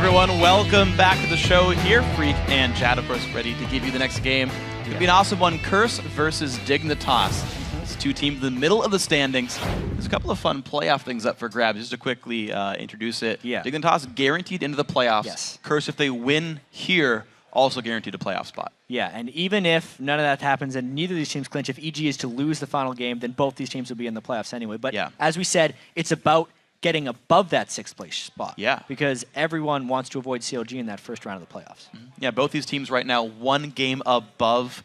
everyone, welcome back to the show here. Freak and Jad, of course, ready to give you the next game. It's going to be an awesome one, Curse versus Dignitas. It's two teams in the middle of the standings. There's a couple of fun playoff things up for grabs. Just to quickly introduce it. Dignitas guaranteed into the playoffs. Yes. Curse, if they win here, also guaranteed a playoff spot. Yeah, and even if none of that happens and neither of these teams clinch, if EG is to lose the final game, then both these teams will be in the playoffs anyway. But as we said, it's about getting above that 6th place spot. Yeah. Because everyone wants to avoid CLG in that first round of the playoffs. Yeah, both these teams right now, one game above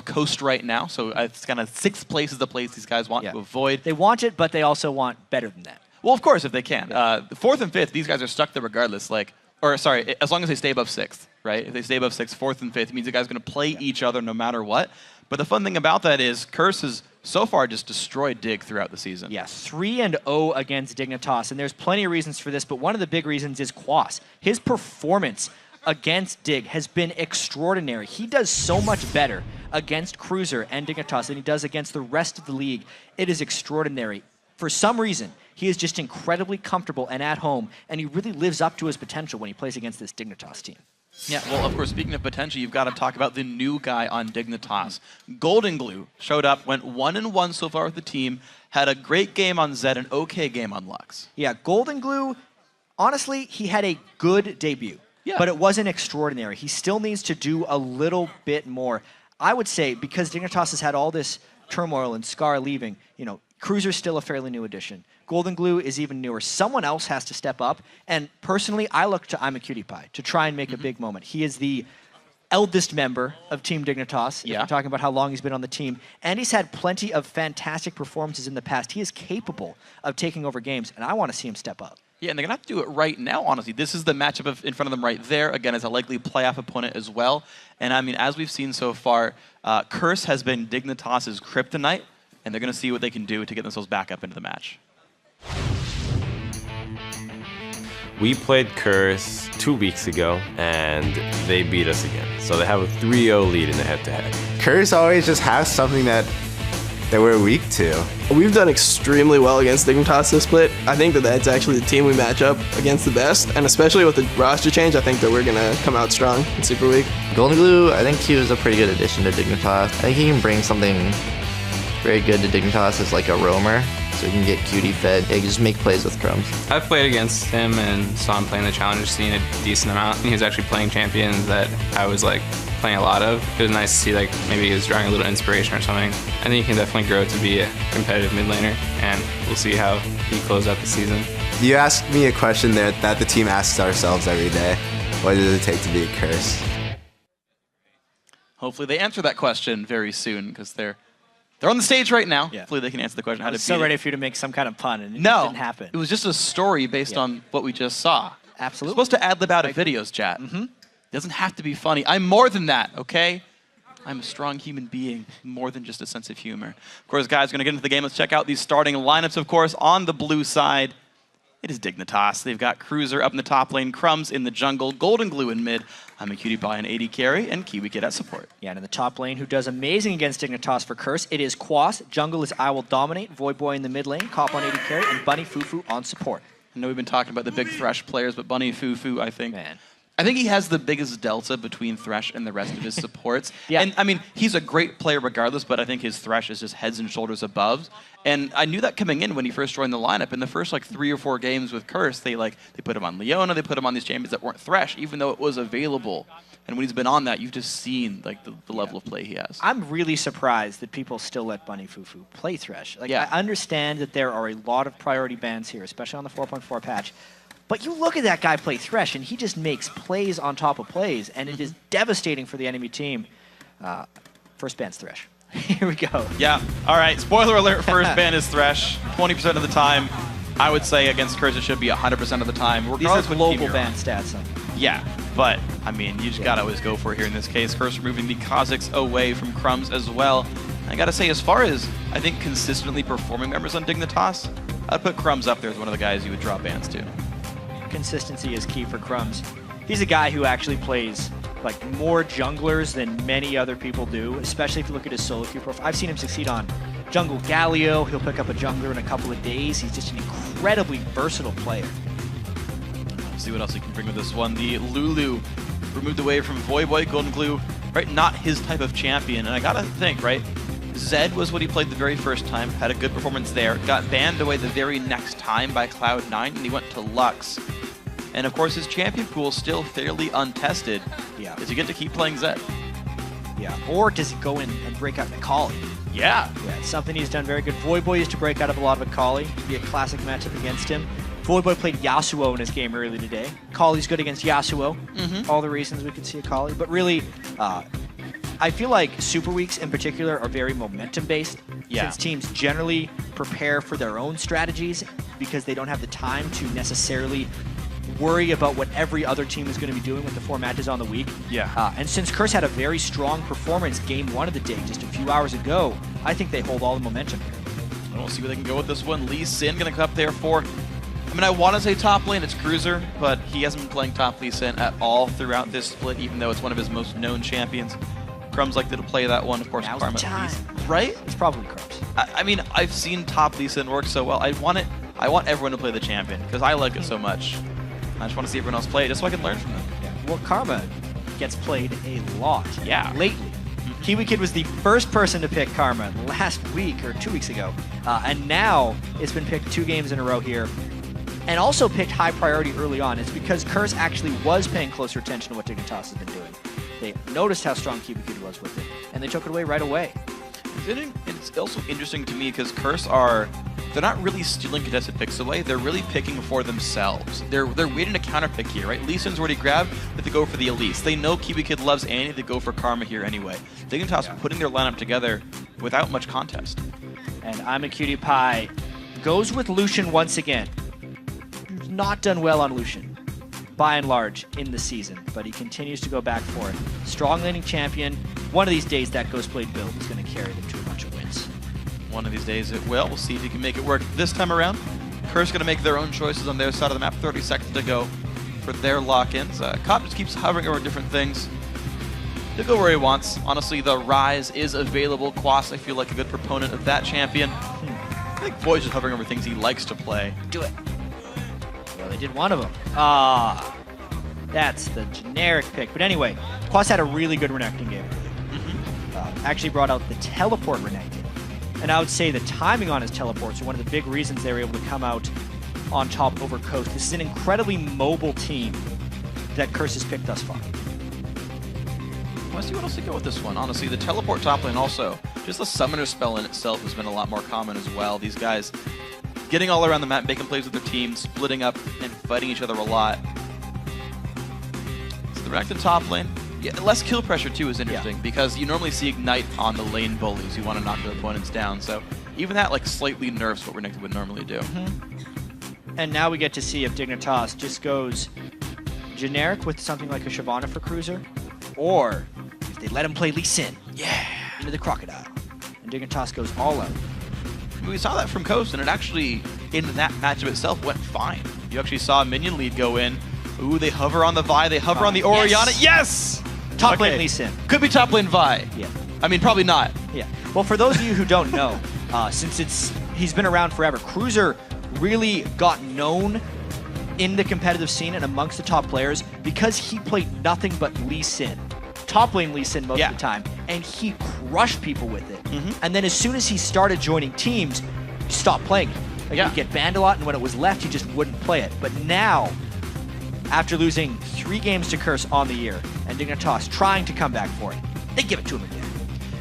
Coast right now. So it's kind of 6th place is the place these guys want to avoid. They want it, but they also want better than that. Well, of course, if they can. 4th and 5th, these guys are stuck there regardless. As long as they stay above 6th, right? If they stay above 6th, 4th and 5th, it means the guys are going to play each other no matter what. But the fun thing about that is Curse has so far just destroyed Dig throughout the season. Yeah, 3-0 against Dignitas, and there's plenty of reasons for this, but one of the big reasons is Quas. His performance against Dig has been extraordinary. He does so much better against Cruiser and Dignitas than he does against the rest of the league. It is extraordinary. For some reason, he is just incredibly comfortable and at home, and he really lives up to his potential when he plays against this Dignitas team. Yeah, well, of course, speaking of potential, you've got to talk about the new guy on Dignitas. Golden Glue showed up, went 1-1 so far with the team, had a great game on Zed, an okay game on Lux. Yeah, Golden Glue, honestly, he had a good debut, but it wasn't extraordinary. He still needs to do a little bit more. I would say, because Dignitas has had all this turmoil and Scar leaving, Cruiser's still a fairly new addition. Golden Glue is even newer. Someone else has to step up. And personally, I look to I'm a Cutie Pie to try and make a big moment. He is the eldest member of Team Dignitas. If we're talking about how long he's been on the team. And he's had plenty of fantastic performances in the past. He is capable of taking over games, and I want to see him step up. Yeah, and they're going to have to do it right now, honestly. This is the matchup in front of them right there, again, as a likely playoff opponent as well. And I mean, as we've seen so far, Curse has been Dignitas' kryptonite, and they're going to see what they can do to get themselves back up into the match. We played Curse 2 weeks ago, and they beat us again. So they have a 3-0 lead in the head-to-head. Curse always just has something that we're weak to. We've done extremely well against Dignitas this split. I think that's actually the team we match up against the best, and especially with the roster change, I think that we're going to come out strong in Super Week. Golden Glue, I think he was a pretty good addition to Dignitas. I think he can bring something very good to Dignitas as like a roamer, so he can get cutie fed. He can just make plays with crumbs. I've played against him and saw him playing the Challenger scene a decent amount. And he was actually playing champions that I was playing a lot of. It was nice to see maybe he was drawing a little inspiration or something. I think he can definitely grow to be a competitive mid laner, and we'll see how he closes out the season. You asked me a question that the team asks ourselves every day. What does it take to be a Curse? Hopefully they answer that question very soon, because they're on the stage right now. Hopefully they can answer the question. I was so ready for you to make some kind of pun, and it didn't happen. It was just a story based on what we just saw. Absolutely. You're supposed to ad-lib out of videos, chat. It doesn't have to be funny. I'm more than that, okay? I'm a strong human being, more than just a sense of humor. Of course, guys, we're going to get into the game. Let's check out these starting lineups, of course. On the blue side, it is Dignitas. They've got Cruiser up in the top lane, Crumbs in the jungle, Golden Glue in mid. I'm a Cutie Pie and AD carry, and Kiwi Kid at support. Yeah, and in the top lane, who does amazing against Dignitas for Curse, it is Quas. Jungle is I Will Dominate, Void Boy in the mid lane, Cop on AD carry, and Bunny Fufu on support. I know we've been talking about the big Thresh players, but Bunny Fufu, I think he has the biggest delta between Thresh and the rest of his supports. And I mean, he's a great player regardless, but I think his Thresh is just heads and shoulders above. And I knew that coming in when he first joined the lineup. In the first 3 or 4 games with Curse, they put him on Leona, they put him on these champions that weren't Thresh, even though it was available. And when he's been on that, you've just seen the level of play he has. I'm really surprised that people still let Bunny Fufu play Thresh. I understand that there are a lot of priority bans here, especially on the 4.4 patch. But you look at that guy play Thresh, and he just makes plays on top of plays, and it is devastating for the enemy team. First ban's Thresh. Here we go. Yeah. All right. Spoiler alert, first ban is Thresh. 20% of the time. I would say against Curse it should be 100% of the time. These are global ban stats. Yeah, but, I mean, you just got to always go for it here in this case. Curse removing the Kha'Zix away from Crumbs as well. I got to say, as far as, I think, consistently performing members on Dignitas, I'd put Crumbs up there as one of the guys you would drop bans to. Consistency is key for Crumbs. He's a guy who actually plays more junglers than many other people do, especially if you look at his solo queue profile. I've seen him succeed on Jungle Galio. He'll pick up a jungler in a couple of days. He's just an incredibly versatile player. see what else he can bring with this one. The Lulu removed away from Voyboy, Golden Glue, right? Not his type of champion. And I gotta think, right? Zed was what he played the very first time, had a good performance there, got banned away the very next time by Cloud9, and he went to Lux. And of course, his champion pool is still fairly untested. Yeah. Does he get to keep playing Zed? Yeah. Or does he go in and break out Akali? Yeah. Yeah, it's something he's done very good. Voyboy used to break out of a lot of Akali, to be a classic matchup against him. Voyboy played Yasuo in his game earlier today. Akali's good against Yasuo. All the reasons we could see Akali. But really, I feel like Super Weeks in particular are very momentum-based. Yeah. Since teams generally prepare for their own strategies because they don't have the time to necessarily worry about what every other team is going to be doing with the 4 matches on the week. Yeah. And since Curse had a very strong performance game 1 of the day just a few hours ago, I think they hold all the momentum here. And we'll see where they can go with this one. Lee Sin going to come up there for, I mean, I want to say top lane, it's Cruiser, but he hasn't been playing top Lee Sin at all throughout this split, even though it's one of his most known champions. Crumbs like to play that one, of course. Now's Karma, the time. right? It's probably Crumbs. I mean, I've seen top Lee Sin work so well. I want everyone to play the champion, because I like it so much. I just want to see everyone else play it, just so I can learn from them. Yeah. Well, Karma gets played a lot. Yeah. Lately. Kiwi Kid was the first person to pick Karma last week or 2 weeks ago, and now it's been picked 2 games in a row here, and also picked high priority early on. It's because Curse actually was paying closer attention to what Dignitas has been doing. They noticed how strong Kiwi Kid was with it, and they took it away right away. It's also interesting to me because Curse they're not really stealing contested picks away, they're really picking for themselves. They're waiting to counterpick here, right? Lee Sin's already grabbed, but they go for the elites. They know Kiwi Kid loves Annie, they go for Karma here anyway. Dignitas putting their lineup together without much contest. And I'm a Cutie Pie goes with Lucian once again. Not done well on Lucian, by and large, in the season, but he continues to go back for it. Strong laning champion. One of these days, that Ghostblade build is going to carry them to a bunch of wins. One of these days it will. We'll see if he can make it work this time around. Curse going to make their own choices on their side of the map. 30 seconds to go for their lock-ins. Cop just keeps hovering over different things. He'll go where he wants. Honestly, the Rise is available. Quas, I feel like a good proponent of that champion. I think Voy's just hovering over things he likes to play. Do it. Well, they did one of them. That's the generic pick. But anyway, Quas had a really good Renekton game. Actually brought out the teleport Renekton. And I would say the timing on his teleports are one of the big reasons they were able to come out on top over Coast. This is an incredibly mobile team that Curse has picked thus far. Let's see what else to go with this one. Honestly, the teleport top lane also, just the summoner spell in itself has been a lot more common as well. These guys getting all around the map, making plays with their team, splitting up and fighting each other a lot. So the Renekton top lane, yeah, less kill pressure too is interesting because you normally see Ignite on the lane bullies. You want to knock their opponents down. So even that like slightly nerfs what Renekton would normally do. And now we get to see if Dignitas just goes generic with something like a Shyvana for Cruiser, or if they let him play Lee Sin into the Crocodile, and Dignitas goes all out. We saw that from Coast, and it actually, in that matchup itself, went fine. You actually saw a minion lead go in. Ooh, they hover on the Vi, they hover on the Orianna. Yes! Top lane Lee Sin. Could be top lane Vi. Yeah. I mean, probably not. Yeah. Well, for those of you who don't know, since he's been around forever, Cruiser really got known in the competitive scene and amongst the top players because he played nothing but Lee Sin. Top lane Lee Sin most of the time, and he crushed people with it. And then as soon as he started joining teams, he stopped playing it. Like, he'd get banned a lot, and when it was left, he just wouldn't play it. But now, after losing 3 games to Curse on the year, and Dignitas trying to come back for it, they give it to him again.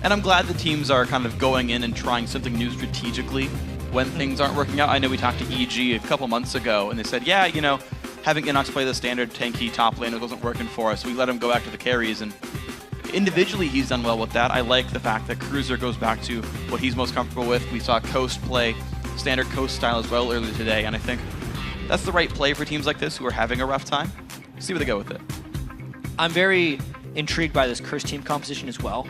And I'm glad the teams are kind of going in and trying something new strategically when things aren't working out. I know we talked to EG a couple months ago, and they said, yeah, you know, having Inox play the standard tanky top lane, it wasn't working for us. We let him go back to the carries, and individually he's done well with that. I like the fact that Cruiser goes back to what he's most comfortable with. We saw Coast play standard Coast style as well earlier today, and I think that's the right play for teams like this who are having a rough time. See where they go with it. I'm very intrigued by this Curse team composition as well,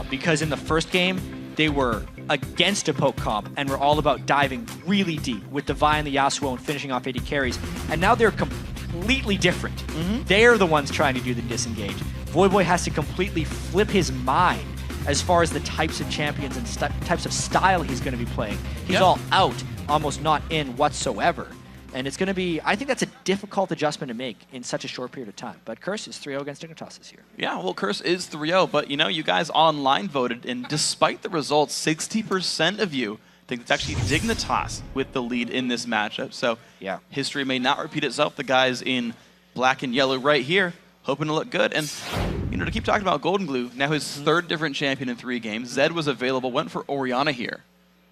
because in the first game, they were against a poke comp and were all about diving really deep with the Vi and the Yasuo and finishing off 80 carries. And now they're completely different. They're the ones trying to do the disengage. Voyboy has to completely flip his mind as far as the types of champions and types of style he's going to be playing. He's all out, almost not in whatsoever. And it's going to be, I think that's a difficult adjustment to make in such a short period of time. But Curse is 3-0 against Dignitas this year. Yeah, well, Curse is 3-0, but you guys online voted, and despite the results, 60% of you think it's actually Dignitas with the lead in this matchup. So yeah, history may not repeat itself. The guys in black and yellow right here hoping to look good. And to keep talking about Golden Glue, now his third different champion in 3 games. Zed was available, went for Orianna here.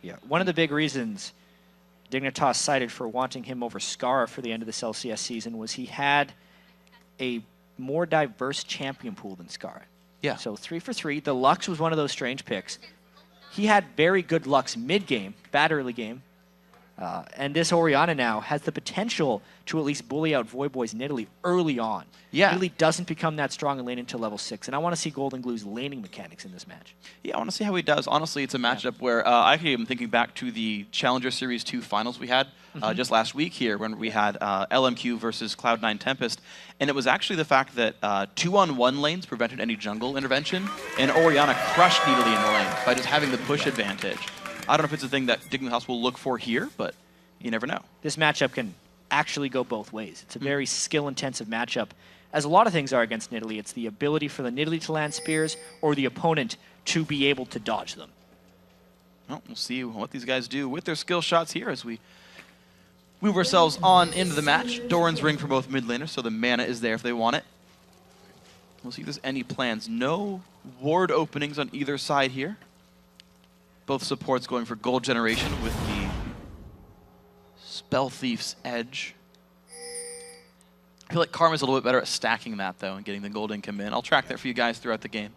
Yeah, one of the big reasons Dignitas cited for wanting him over Scar for the end of this LCS season was he had a more diverse champion pool than Scar. Yeah. So 3 for 3. The Lux was one of those strange picks. He had very good Lux mid-game, bad early game. And this Orianna now has the potential to at least bully out Voyboy's Nidalee early on. Yeah. Nidalee doesn't become that strong in lane until level 6, and I want to see Golden Glue's laning mechanics in this match. Yeah, I want to see how he does. Honestly, it's a matchup where I actually am thinking back to the Challenger Series 2 finals we had just last week here when we had LMQ versus Cloud9 Tempest. And it was actually the fact that 2-on-1 lanes prevented any jungle intervention, and Orianna crushed Nidalee in the lane by just having the push advantage. I don't know if it's a thing that Dignitas will look for here, but you never know. This matchup can actually go both ways. It's a very skill-intensive matchup. As a lot of things are against Nidalee, it's the ability for the Nidalee to land spears or the opponent to be able to dodge them. Well, we'll see what these guys do with their skill shots here as we move ourselves on into the match. Doran's ring for both mid laners, so the mana is there if they want it. We'll see if there's any plans. No ward openings on either side here. Both supports going for gold generation with the Spell Thief's Edge. I feel like Karma's a little bit better at stacking that, though, and getting the gold income in. I'll track that for you guys throughout the game.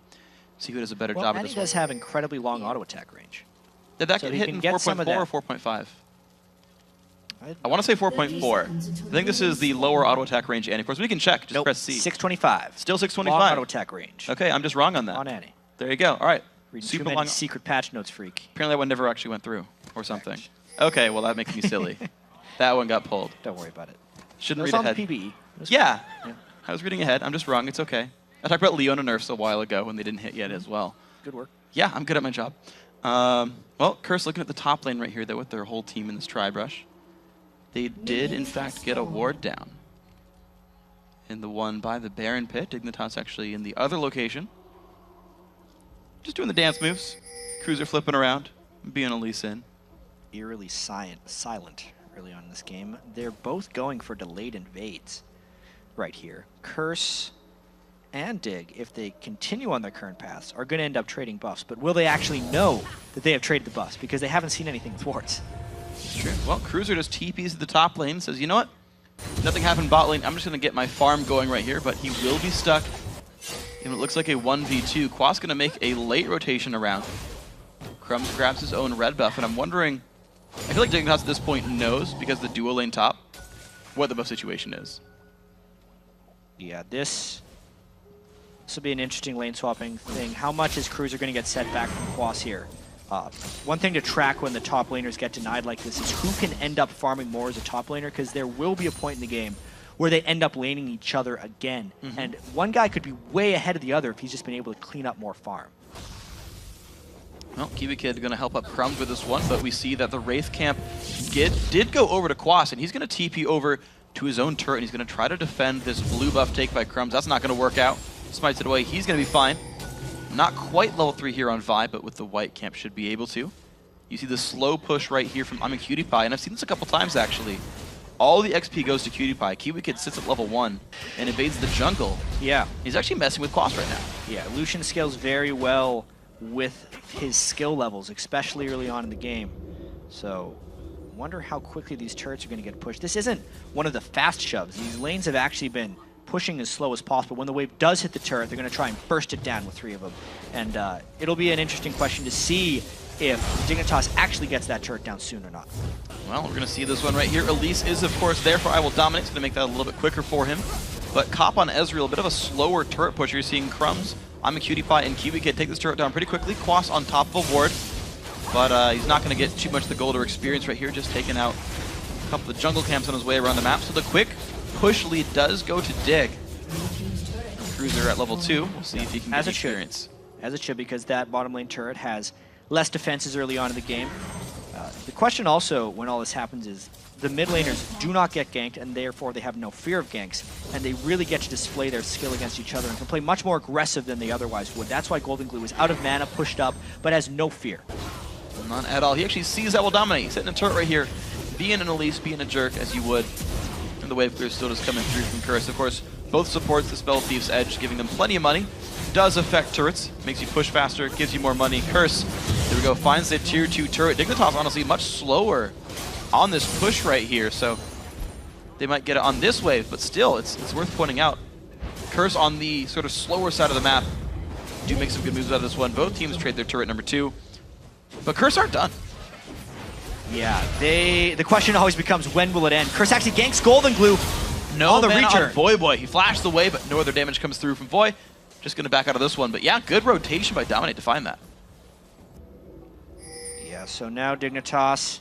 See who does a better job of this one. He does have incredibly long auto attack range. Did that get hit in 4.4 or 4.5? I want to say 4.4. I think this is the lower auto attack range, Annie. Of course, we can check. Just press C. 625. Still 625. Long auto attack range. Okay, I'm just wrong on that. On Annie. There you go. All right. Reading super long secret patch notes, freak. Apparently that one never actually went through or something. Okay, well, that makes me silly. That one got pulled. Don't worry about it. Shouldn't read ahead. PBE. Yeah. I was reading ahead. I'm just wrong. It's okay. I talked about Leona nerfs a while ago when they didn't hit yet as well. Good work. Yeah, I'm good at my job. Well, Curse looking at the top lane right here, though, with their whole team in this tri-brush. They did, in fact, get a ward down. In the one by the Baron Pit. Dignitas actually in the other location. Just doing the dance moves. Cruiser flipping around, being a Lee Sin. Eerily silent early on in this game. They're both going for delayed invades right here. Curse and Dig, if they continue on their current paths, are going to end up trading buffs. But will they actually know that they have traded the buffs? Because they haven't seen anything with wards. It's true. Well, Cruiser just TPs to the top lane, says, you know what? Nothing happened bot lane. I'm just going to get my farm going right here, but he will be stuck. And it looks like a 1v2. Quas going to make a late rotation around. Crumbs grabs his own red buff, and I'm wondering, I feel like Dignitas at this point knows, because the duo lane top, what the buff situation is. Yeah, this will be an interesting lane swapping thing. How much is Cruiser going to get set back from Quas here? One thing to track when the top laners get denied like this is who can end up farming more as a top laner, because there will be a point in the game where they end up laning each other again. And one guy could be way ahead of the other if he's just been able to clean up more farm. Well, Kiwi Kid going to help up Crumbs with this one, but we see that the Wraith Camp did go over to Quas, and he's going to TP over to his own turret, and he's going to try to defend this blue buff take by Crumbs. That's not going to work out. Smites it away. He's going to be fine. Not quite level 3 here on Vi, but with the white camp should be able to. You see the slow push right here from I'm a Cutie Pie, and I've seen this a couple times actually. All the XP goes to Cutie Pie. Kiwi Kid sits at level 1 and invades the jungle. Yeah. He's actually messing with Quas right now. Yeah, Lucian scales very well with his skill levels, especially early on in the game. So, wonder how quickly these turrets are going to get pushed. This isn't one of the fast shoves. These lanes have actually been pushing as slow as possible. When the wave does hit the turret, they're going to try and burst it down with 3 of them. And it'll be an interesting question to see if Dignitas actually gets that turret down soon or not. Well, we're going to see this one right here. Elise is, of course, there for I Will Dominate. It's going to make that a little bit quicker for him. But Cop on Ezreal, a bit of a slower turret pusher. You're seeing Crumbs, I'm a Cutie Pie, and Kiwi Kid take this turret down pretty quickly. Quas on top of a ward. But he's not going to get too much of the gold or experience right here. Just taking out a couple of the jungle camps on his way around the map. So the quick push lead does go to Dig. Cruiser at level 2. We'll see if he can get experience. As it should, because that bottom lane turret has less defenses early on in the game. The question also, when all this happens, is the mid laners do not get ganked, and therefore they have no fear of ganks, and they really get to display their skill against each other and can play much more aggressive than they otherwise would. That's why Golden Glue is out of mana, pushed up, but has no fear. None at all. He actually sees that will dominate. He's hitting a turret right here, being an Elise, being a jerk, as you would. And the wave clear still just coming through from CRS. Of course, both supports the Spell Thief's Edge, giving them plenty of money. Does affect turrets, makes you push faster, gives you more money. Curse, there we go, finds the tier 2 turret. Dignitas honestly much slower on this push right here, so they might get it on this wave, but still, it's worth pointing out. Curse on the sort of slower side of the map do make some good moves out of this one. Both teams trade their turret number 2, but Curse aren't done. Yeah, the question always becomes, when will it end? Curse actually ganks Golden Glue. No on the mana return. on Voyboy. He flashed the way, but no other damage comes through from Voy. Just going to back out of this one. But yeah, good rotation by Dominate to find that. Yeah, so now Dignitas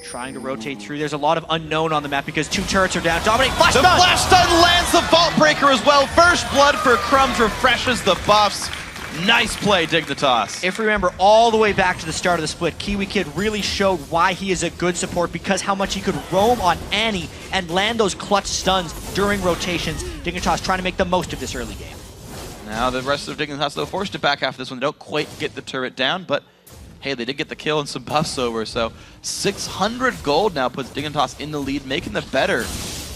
trying to rotate through. There's a lot of unknown on the map because 2 turrets are down. Dominate, flash the stun! flash stun lands the Vault Breaker as well. First blood for Crumbs refreshes the buffs. Nice play, Dignitas. If we remember all the way back to the start of the split, Kiwi Kid really showed why he is a good support, because how much he could roam on Annie and land those clutch stuns during rotations. Dignitas trying to make the most of this early game. Now the rest of Dignitas, though, forced to back after this one. They don't quite get the turret down, but hey, they did get the kill and some buffs over, so 600 gold now puts Dignitas in the lead, making the better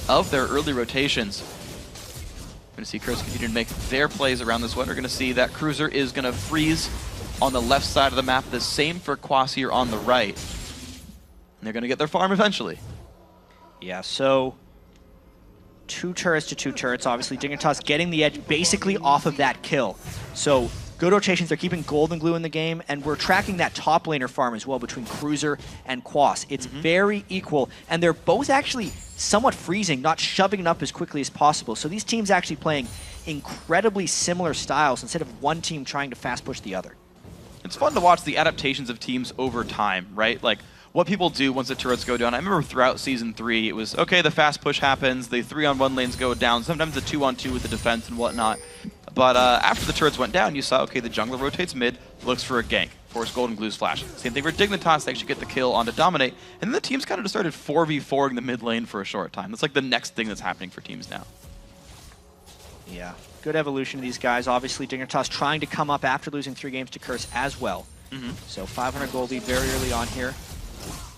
of their early rotations. We're going to see Curse continue to make their plays around this one. We're going to see that Cruiser is going to freeze on the left side of the map, the same for Quasir on the right. And they're going to get their farm eventually. Yeah, so 2 turrets to 2 turrets. Obviously, Dignitas getting the edge basically off of that kill. So good rotations. They're keeping Golden Glue in the game, and we're tracking that top laner farm as well between Cruiser and Quas. It's very equal, and they're both actually somewhat freezing, not shoving it up as quickly as possible. So these teams actually playing incredibly similar styles instead of one team trying to fast push the other. It's fun to watch the adaptations of teams over time, right? Like, what people do once the turrets go down. I remember throughout Season 3, it was, okay, the fast push happens, the 3-on-1 lanes go down, sometimes the 2-on-2 with the defense and whatnot. But after the turrets went down, you saw, okay, the jungler rotates mid, looks for a gank, force Golden Glue's flash. Same thing for Dignitas, they actually get the kill onto Dominate, and then the teams kind of just started 4v4ing the mid lane for a short time. That's like the next thing that's happening for teams now. Yeah, good evolution of these guys. Obviously, Dignitas trying to come up after losing 3 games to Curse as well. So 500 gold lead very early on here.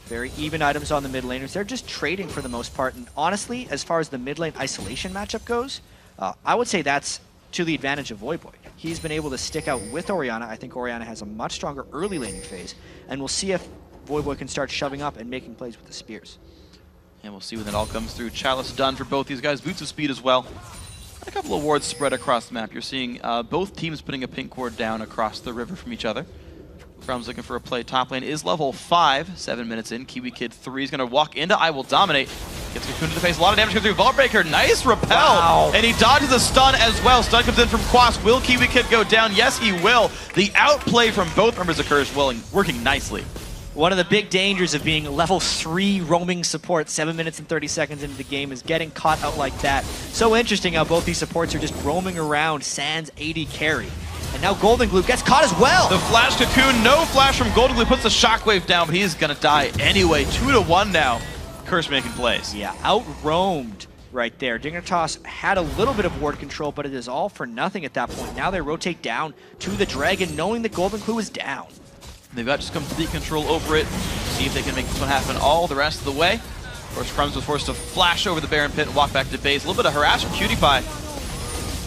Very even items on the mid laners. They're just trading for the most part, and honestly, as far as the mid lane isolation matchup goes, I would say that's to the advantage of Voyboy. He's been able to stick out with Orianna. I think Orianna has a much stronger early laning phase, and we'll see if Voyboy can start shoving up and making plays with the spears. And we'll see when that all comes through. Chalice done for both these guys. Boots of Speed as well. A couple of wards spread across the map. You're seeing both teams putting a pink ward down across the river from each other. Crum's looking for a play. Top lane is level 5, 7 minutes in. Kiwi Kid 3 is going to walk into I Will Dominate. Gets Cocoon to the face. A lot of damage comes through. Vault Breaker, nice repel. Wow. And he dodges a stun as well. Stun comes in from Quas. Will Kiwi Kid go down? Yes, he will. The outplay from both members of Curse working nicely. One of the big dangers of being level 3 roaming support 7 minutes and 30 seconds into the game is getting caught out like that. So interesting how both these supports are just roaming around sans AD carry. And now Golden Glue gets caught as well. The flash Cocoon, no flash from Golden Glue, puts the shockwave down, but he's gonna die anyway. 2-1 now. Curse making plays. Yeah, out-roamed right there. Dignitas had a little bit of ward control, but it is all for nothing at that point. Now they rotate down to the Dragon, knowing that Golden Glue is down. They've got just complete control over it. See if they can make this one happen all the rest of the way. Of course, Crumbs was forced to flash over the Baron Pit and walk back to base. A little bit of harass from Cutie Pie.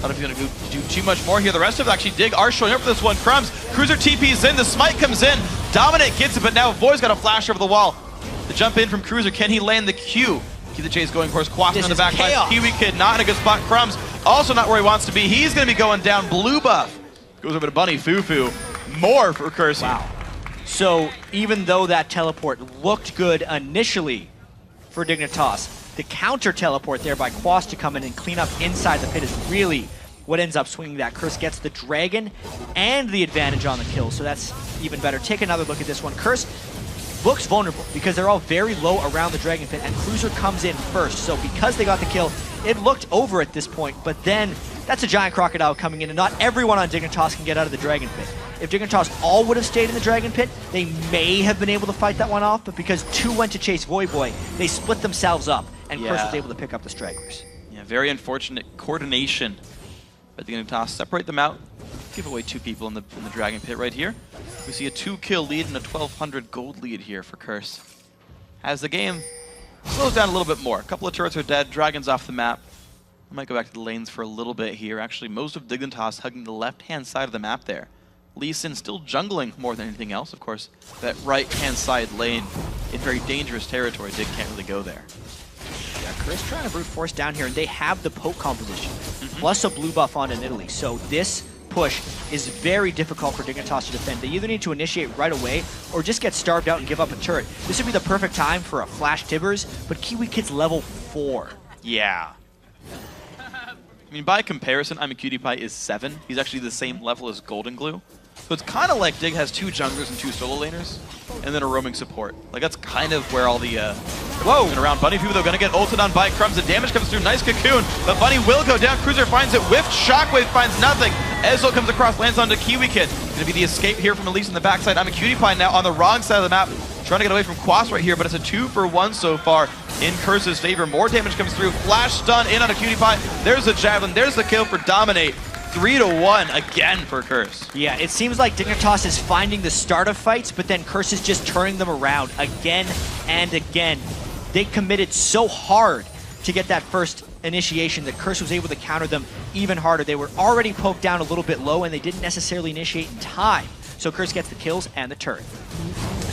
I don't know if he's going to do too much more here. The rest of it actually dig are showing up for this one. Crumbs, Cruiser TP's in, the smite comes in. Dominate gets it, but now Voy's got a flash over the wall. The jump in from Cruiser, can he land the Q? Keep the chase going, of course. Quas on the back line. Kiwi Kid not in a good spot. Crumbs also not where he wants to be. He's going to be going down. Blue buff goes over to Bunny Fufu. More for Curse. Wow. So even though that teleport looked good initially for Dignitas, the counter teleport there by Quas to come in and clean up inside the pit is really what ends up swinging that. Curse gets the Dragon and the advantage on the kill, so that's even better. Take another look at this one. Curse looks vulnerable because they're all very low around the Dragon pit, and Cruiser comes in first. So because they got the kill, it looked over at this point, but then that's a giant crocodile coming in, and not everyone on Dignitas can get out of the Dragon Pit. If Dignitas all would have stayed in the Dragon Pit, they may have been able to fight that one off, but because 2 went to chase Voyboy, they split themselves up, and Curse was able to pick up the stragglers. Yeah, very unfortunate coordination. But Dignitas separate them out, give away 2 people in the Dragon Pit right here. We see a 2-kill lead and a 1,200 gold lead here for Curse. As the game slows down a little bit more. A couple of turrets are dead, Dragon's off the map. I might go back to the lanes for a little bit here. Actually, most of Dignitas hugging the left-hand side of the map there. Lee Sin still jungling more than anything else. Of course, that right-hand side lane in very dangerous territory. Dig can't really go there. Yeah, Curse trying to brute force down here, and they have the poke composition, plus a blue buff onto Italy. So this push is very difficult for Dignitas to defend. They either need to initiate right away or just get starved out and give up a turret. This would be the perfect time for a Flash Tibbers, but Kiwi Kid's level 4. Yeah. I mean, by comparison, I'm a Cutie Pie is 7. He's actually the same level as Golden Glue. So it's kind of like Dig has 2 junglers and 2 solo laners, and then a roaming support. Like, that's kind of where all the whoa! And around Bunny Fufu, though, gonna get ulted on by Crumbs. The damage comes through. Nice cocoon, but Bunny will go down. Cruiser finds it. Whiffed. Shockwave finds nothing. Ezreal comes across, lands onto Kiwi Kid. Gonna be the escape here from Elise on the backside. I'm a Cutie Pie now on the wrong side of the map. Trying to get away from Quas right here, but it's a 2-for-1 so far in Curse's favor. More damage comes through. Flash stun in on a Cutie Pie. There's the Javelin. There's the kill for Dominate. 3-1 again for Curse. Yeah, it seems like Dignitas is finding the start of fights, but then Curse is just turning them around again and again. They committed so hard to get that first initiation that Curse was able to counter them even harder. They were already poked down a little bit low, and they didn't necessarily initiate in time. So Curse gets the kills and the turret.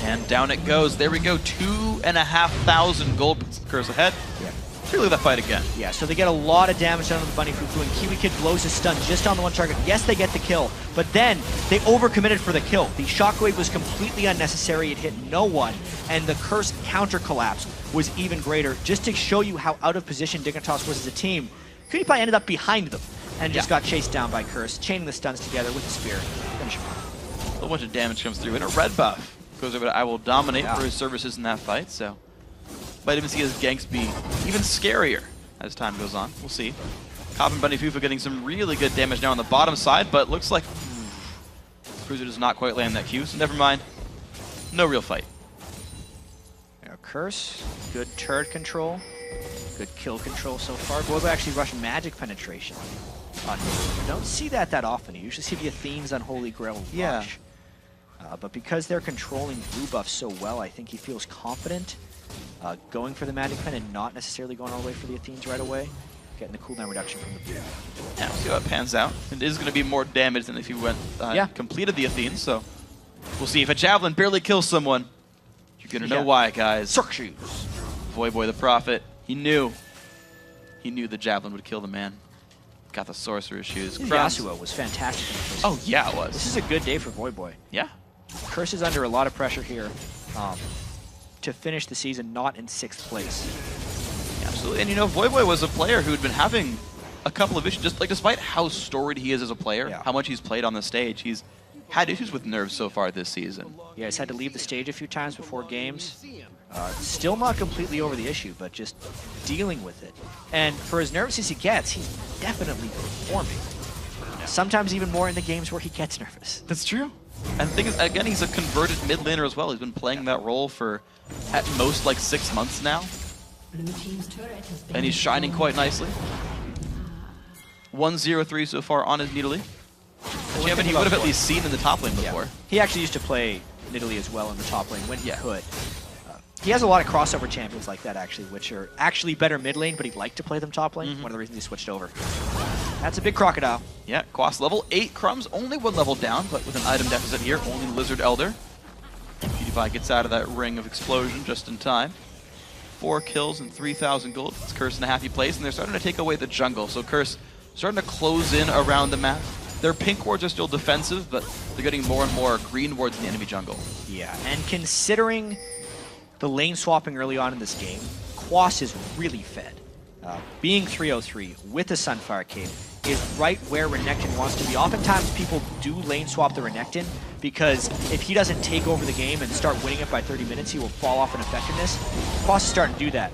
And down it goes. There we go. 2,500 gold puts Curse ahead. Yeah. Really that fight again. Yeah, so they get a lot of damage done on the Bunny Fufu, and Kiwi Kid blows his stun just on the one target. Yes, they get the kill, but then they overcommitted for the kill. The shockwave was completely unnecessary. It hit no one, and the Curse counter collapse was even greater. Just to show you how out of position Dignitas was as a team, Cutie Pie ended up behind them and just got chased down by Curse, chaining the stuns together with the spear. Finish him off. A bunch of damage comes through, and a red buff goes over to I Will Dominate for his services in that fight, so might even see his ganks be even scarier as time goes on. We'll see. Cop and Bunny Fufu getting some really good damage now on the bottom side, but looks like Cruiser does not quite land that Q, so never mind. No real fight. Now Curse, good turret control, good kill control so far. Voyboy actually rushed magic penetration on him. You don't see that often. You usually see the Athene's Unholy Grail rush. Yeah. But because they're controlling blue buff so well, I think he feels confident going for the magic pen and not necessarily going all the way for the Athenes right away. Getting the cooldown reduction from the blue. Yeah, we'll see how it pans out. It is going to be more damage than if you went completed the Athenes, so we'll see. If a Javelin barely kills someone, you're going to know why, guys. Circus. Voyboy the Prophet, he knew the Javelin would kill the man. Got the Sorcerer shoes. Yasuo was fantastic in the first Oh, yeah, it was. This is a good day for Voyboy. Yeah. Curse is under a lot of pressure here to finish the season not in 6th place. Yeah, absolutely. And you know, Voyboy was a player who had been having a couple of issues. Just like, despite how storied he is as a player, how much he's played on the stage, he's had issues with nerves so far this season. Yeah, he's had to leave the stage a few times before games. Still not completely over the issue, but just dealing with it. And for as nervous as he gets, he's definitely performing. Sometimes even more in the games where he gets nervous. That's true. And the thing is, again, he's a converted mid laner as well. He's been playing that role for at most like 6 months now. And he's shining quite nicely. 1-0-3 so far on his Nidalee. A champion he would have at least seen in the top lane before. He actually used to play Nidalee as well in the top lane when he could. He has a lot of crossover champions like that, actually, which are actually better mid lane, but he'd like to play them top lane. One of the reasons he switched over. That's a big crocodile. Yeah, Quas level 8, Crumbs only 1 level down, but with an item deficit here, only Lizard Elder. PewDiePie gets out of that ring of explosion just in time. 4 kills and 3,000 gold. It's Curse in a happy place, and they're starting to take away the jungle. So Curse starting to close in around the map. Their pink wards are still defensive, but they're getting more and more green wards in the enemy jungle. Yeah, and considering the lane swapping early on in this game, Quas is really fed. Being 303 with the Sunfire Cape is right where Renekton wants to be. Oftentimes people do lane swap the Renekton because if he doesn't take over the game and start winning it by 30 minutes, he will fall off in effectiveness. Quas is starting to do that.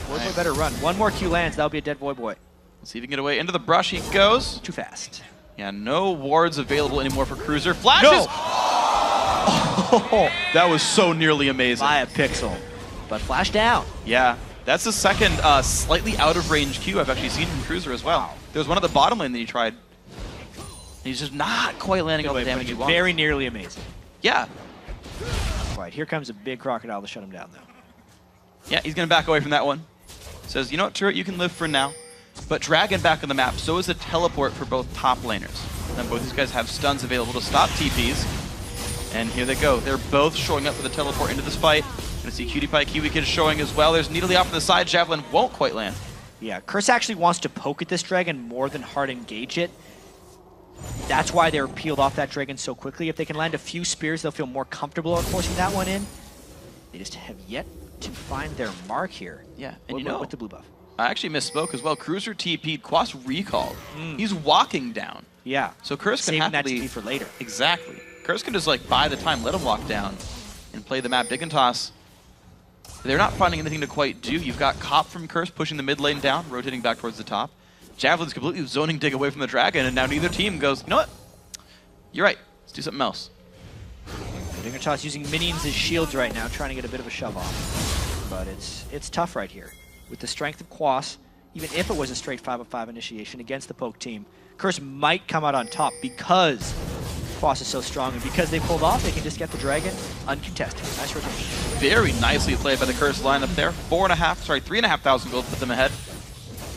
Voyboy better run. 1 more Q lands, that'll be a dead Voyboy. Let's see if he can get away. Into the brush he goes. Too fast. Yeah, no wards available anymore for Cruiser. Flashes! No! Oh, that was so nearly amazing. By a pixel. But flash down. Yeah, that's the second slightly out of range Q I've actually seen from Cruiser as well. There was one at the bottom lane that he tried. He's just not quite landing all the damage he wants. Very nearly amazing. Yeah. Right, here comes a big crocodile to shut him down, though. Yeah, he's going to back away from that one. Says, you know what, Turret, you can live for now. But Dragon back on the map, so is a teleport for both top laners. And both these guys have stuns available to stop TPs. And here they go. They're both showing up for the teleport into this fight. Gonna see Cutie Kiwi Kid showing as well. There's Needly off to the side. Javelin won't quite land. Yeah, Curse actually wants to poke at this dragon more than hard engage it. That's why they're peeled off that dragon so quickly. If they can land a few spears, they'll feel more comfortable forcing that one in. They just have yet to find their mark here. Yeah, and you know, with the blue buff. I actually misspoke as well. Cruiser TP'd, Quas recalled. He's walking down. Yeah. So Curse can saving happily... that TP for later. Exactly. Curse can just like buy the time, let him walk down, and play the map. Dignitas, they're not finding anything to quite do. You've got Cop from Curse pushing the mid lane down, rotating back towards the top. Javelin's completely zoning Dig away from the Dragon, and now neither team goes, you know what? You're right. Let's do something else. Dignitas using minions as shields right now, trying to get a bit of a shove off. But it's tough right here. With the strength of Quas, even if it was a straight 5-of-5 initiation against the poke team, Curse might come out on top because Quas is so strong, and because they pulled off, they can just get the Dragon uncontested. Nice rotation. Very nicely played by the Curse lineup there. 3,500 gold put them ahead.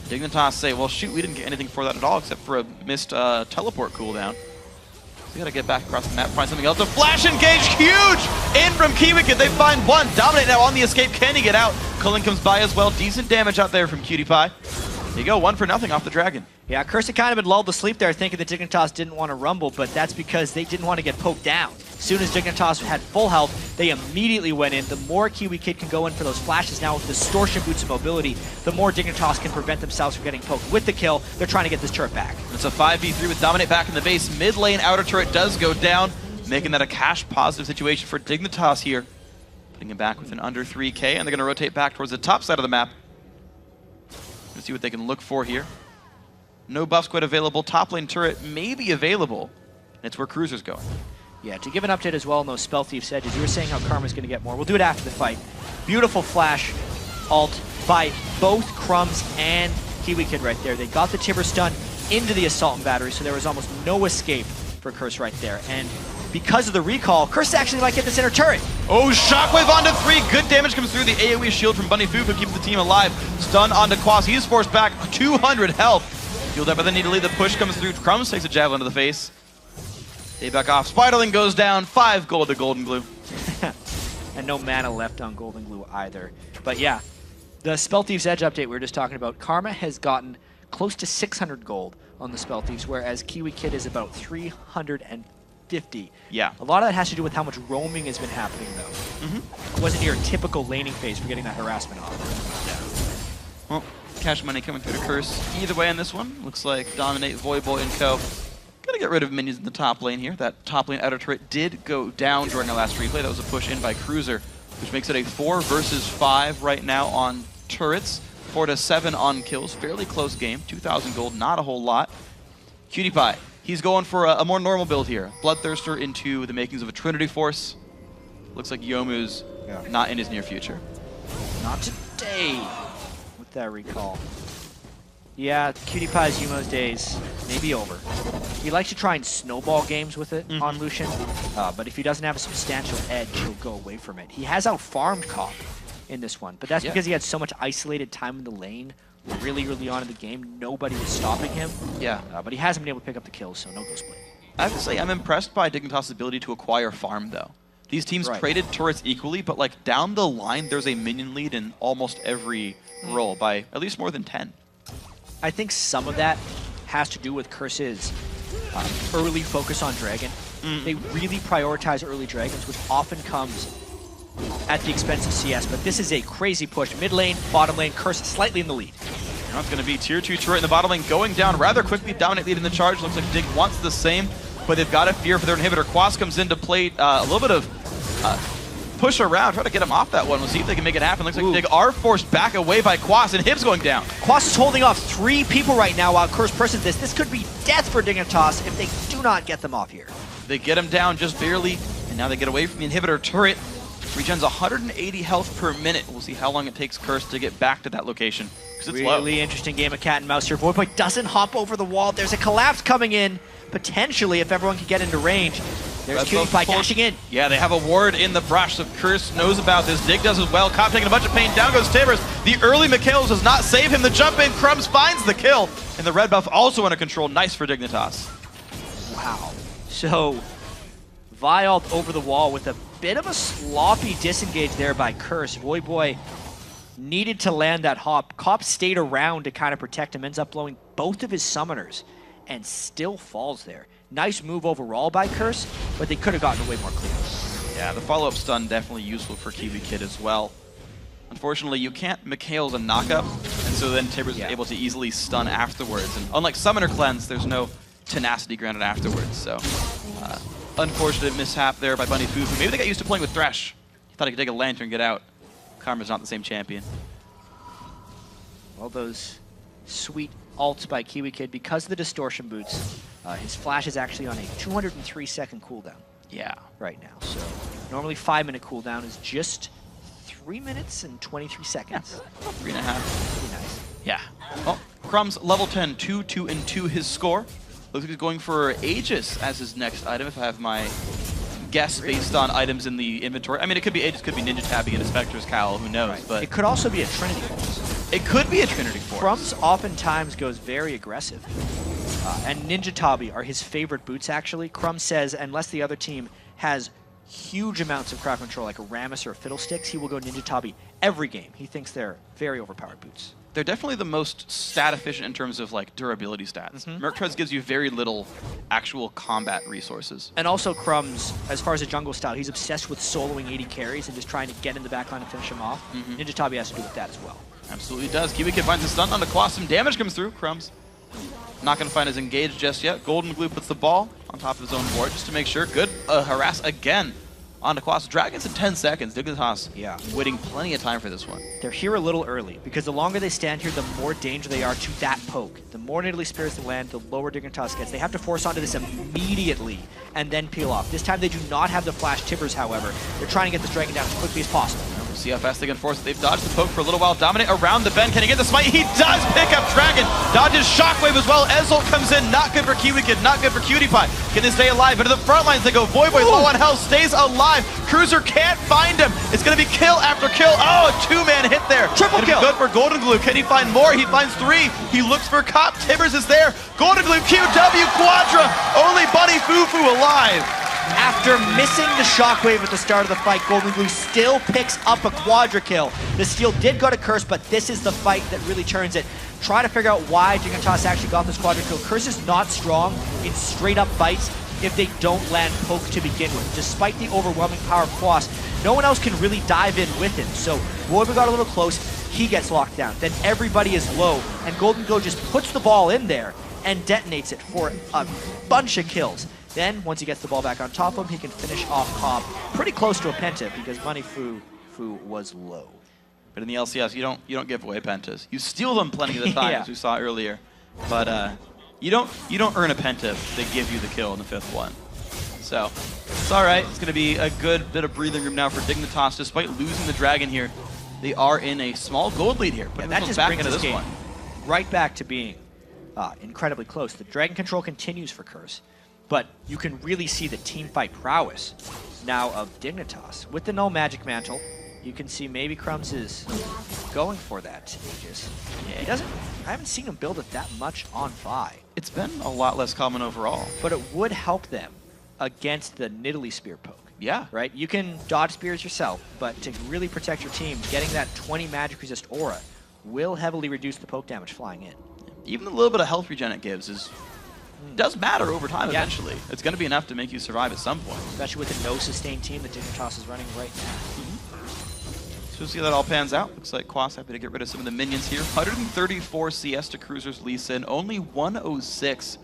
Dignitas say, well, shoot, we didn't get anything for that at all except for a missed teleport cooldown. So we gotta get back across the map, find something else. A flash engage, huge! In from Kiwi Kid, they find one. Dominate now on the escape. Can he get out? Cullen comes by as well. Decent damage out there from Cutie Pie. There you go, 1-0 off the Dragon. Yeah, Curse had kind of been lulled to sleep there thinking that Dignitas didn't want to rumble, but that's because they didn't want to get poked down. As soon as Dignitas had full health, they immediately went in. The more Kiwi Kid can go in for those flashes now with Distortion Boots of mobility, the more Dignitas can prevent themselves from getting poked. With the kill, they're trying to get this turret back. It's a 5v3 with Dominate back in the base. Mid lane outer turret does go down, making that a cash positive situation for Dignitas here. Putting him back within under 3k, and they're going to rotate back towards the top side of the map. Let's see what they can look for here. No buffs quite available. Top lane turret may be available. And it's where Cruiser's going. Yeah, to give an update as well on those Spell Thief's edges, you were saying how Karma's going to get more. We'll do it after the fight. Beautiful flash ult by both Crumbs and Kiwi Kid right there. They got the Timber stun into the Assault and Battery, so there was almost no escape for Curse right there. And because of the recall, Curse actually might get the center turret. Oh, Shockwave onto 3. Good damage comes through. The AoE shield from Bunny Foo keeps the team alive. Stun onto Quas. He's forced back. 200 health. Fueled up by the Needly. The push comes through. Crumbs takes a javelin to the face. They back off. Spiderling goes down. 5 gold to Golden Glue. And no mana left on Golden Glue either. But yeah, the Spell Thieves Edge update we were just talking about, Karma has gotten close to 600 gold on the Spell Thieves, whereas Kiwi Kid is about 350. Yeah. A lot of that has to do with how much roaming has been happening, though. It wasn't your typical laning phase for getting that harassment off. Yeah. Well, cash money coming through to Curse. Either way on this one, looks like Dominate, Voidboy, and Co. Gonna get rid of minions in the top lane here. That top lane outer turret did go down during our last replay. That was a push in by Cruiser, which makes it a 4 versus 5 right now on turrets. 4 to 7 on kills. Fairly close game. 2,000 gold, not a whole lot. Cutie Pie, he's going for a more normal build here. Bloodthirster into the makings of a Trinity Force. Looks like Yomu's not in his near future. Not today with that recall. Yeah, Cutie Pie's Yumo's days may be over. He likes to try and snowball games with it on Lucian, but if he doesn't have a substantial edge, he'll go away from it. He has out-farmed Cop in this one, but that's because he had so much isolated time in the lane really early on in the game. Nobody was stopping him. Yeah. But he hasn't been able to pick up the kills, so no go split. I have to say, I'm impressed by Dignitas' ability to acquire farm, though. These teams traded turrets equally, but like down the line, there's a minion lead in almost every role by at least more than 10. I think some of that has to do with Curse's early focus on Dragon. They really prioritize early Dragons, which often comes at the expense of CS, but this is a crazy push. Mid lane, bottom lane, Curse slightly in the lead. Now it's going to be tier 2 turret in the bottom lane going down rather quickly. Dominate lead in the charge. Looks like Dig wants the same, but they've got to fear for their inhibitor. Quas comes in to play a little bit of push around, try to get him off that one. We'll see if they can make it happen. Looks like Dig are forced back away by Quas, and Hib's going down. Quas is holding off 3 people right now while Curse presses this. This could be death for Dignitas if they do not get them off here. They get him down just barely, and now they get away from the inhibitor turret. Regens 180 health per minute. We'll see how long it takes Curse to get back to that location, because it's low. Really interesting game of cat and mouse here. Voidboy doesn't hop over the wall. There's a collapse coming in, potentially, if everyone can get into range. There's QTPie dashing in. Yeah, they have a ward in the brush, so Curse knows about this. Dig does as well. Cop taking a bunch of pain. Down goes Tibbers. The early Mikhails does not save him. The jump in. Crumbs finds the kill. And the red buff also under control. Nice for Dignitas. Wow. So, Viald over the wall with a bit of a sloppy disengage there by Curse. Voidboy needed to land that hop. Cop stayed around to kind of protect him. Ends up blowing both of his summoners and still falls there. Nice move overall by Curse, but they could have gotten away more clear. Yeah, the follow-up stun definitely useful for Kiwi Kid as well. Unfortunately, you can't Mikhail's a knockup, and so then Tibbers is able to easily stun afterwards. And unlike Summoner Cleanse, there's no tenacity granted afterwards, so unfortunate mishap there by Bunny Fufu. Maybe they got used to playing with Thresh. He thought he could take a Lantern and get out. Karma's not the same champion. All those sweet ults by Kiwi Kid, because of the distortion boots, his flash is actually on a 203-second cooldown. Yeah. Right now. So normally 5-minute cooldown is just 3 minutes and 23 seconds. Yeah. 3.5. Pretty nice. Yeah. Well, Crumbs level 10, 2-2-2 his score. Looks like he's going for Aegis as his next item, if I have my guess based on items in the inventory. I mean, it could be Aegis, could be Ninja Tabby and a Spectre's Cowl, who knows? Right. But it could also be a Trinity Force. It could be a Trinity Force. Crumbs oftentimes goes very aggressive. And Ninja Tabby are his favorite boots, actually. Crumbs says, unless the other team has huge amounts of crowd control, like a Rammus or a Fiddlesticks, he will go Ninja Tabby every game. He thinks they're very overpowered boots. They're definitely the most stat efficient in terms of like durability stats. Merc Treads gives you very little actual combat resources. And also Crumbs, as far as a jungle style, he's obsessed with soloing 80 carries and just trying to get in the backline and finish him off. Ninja Tabby has to do with that as well. Absolutely does. Kiwi Kid finds a stun on the Quas. Some damage comes through. Crumbs not going to find his engage just yet. Golden Glue puts the ball on top of his own board just to make sure. Good harass again on the Quas. Dragons in 10 seconds. Dignitas waiting plenty of time for this one. They're here a little early because the longer they stand here, the more danger they are to that poke. The more Nidalee Spirits they land, the lower Dignitas gets. They have to force onto this immediately and then peel off. This time they do not have the flash Tibbers, however. They're trying to get this dragon down as quickly as possible. See how fast they can force it. They've dodged the poke for a little while. Dominate around the bend. Can he get the smite? He does pick up Dragon. Dodges Shockwave as well. Ezel comes in. Not good for Kiwi Kid. Not good for QTPie. Can they stay alive? But to the front lines they go. Voidboy low on health. Stays alive. Cruiser can't find him. It's going to be kill after kill. Oh, a 2-man hit there. Triple kill. Good for Golden Glue. Can he find more? He finds 3. He looks for Cop. Tibbers is there. Golden Glue QW Quadra. Only Bunny Fufu alive. After missing the Shockwave at the start of the fight, Golden Glue still picks up a quadra kill. The steal did go to Curse, but this is the fight that really turns it. Try to figure out why Dignitas actually got this quadra kill. Curse is not strong in straight up fights if they don't land poke to begin with. Despite the overwhelming power of Quas, no one else can really dive in with him. So Voidboy got a little close, he gets locked down. Then everybody is low, and Golden Glue just puts the ball in there and detonates it for a bunch of kills. Then, once he gets the ball back on top of him, he can finish off Cobb pretty close to a penta because Bunny Fu was low. But in the LCS, you don't give away pentas. You steal them plenty of the time, as we saw earlier. But you don't earn a penta if they give you the kill in the 5th one. So it's all right. It's going to be a good bit of breathing room now for Dignitas. Despite losing the dragon here, they are in a small gold lead here. But that just brings this game right back to being incredibly close. The dragon control continues for Curse. But you can really see the teamfight prowess now of Dignitas. With the no magic mantle, you can see maybe Crumbs is going for that Aegis. He doesn't. I haven't seen him build it that much on Vi. It's been a lot less common overall. But it would help them against the Nidalee Spear poke. Yeah. Right? You can dodge spears yourself, but to really protect your team, getting that 20 magic resist aura will heavily reduce the poke damage flying in. Even the little bit of health regen it gives does matter over time eventually. It's going to be enough to make you survive at some point. Especially with the no sustain team that Dignitas is running right now. So we'll see how that all pans out. Looks like Quas happy to get rid of some of the minions here. 134 CS to Cruiser's Lee Sin, only 106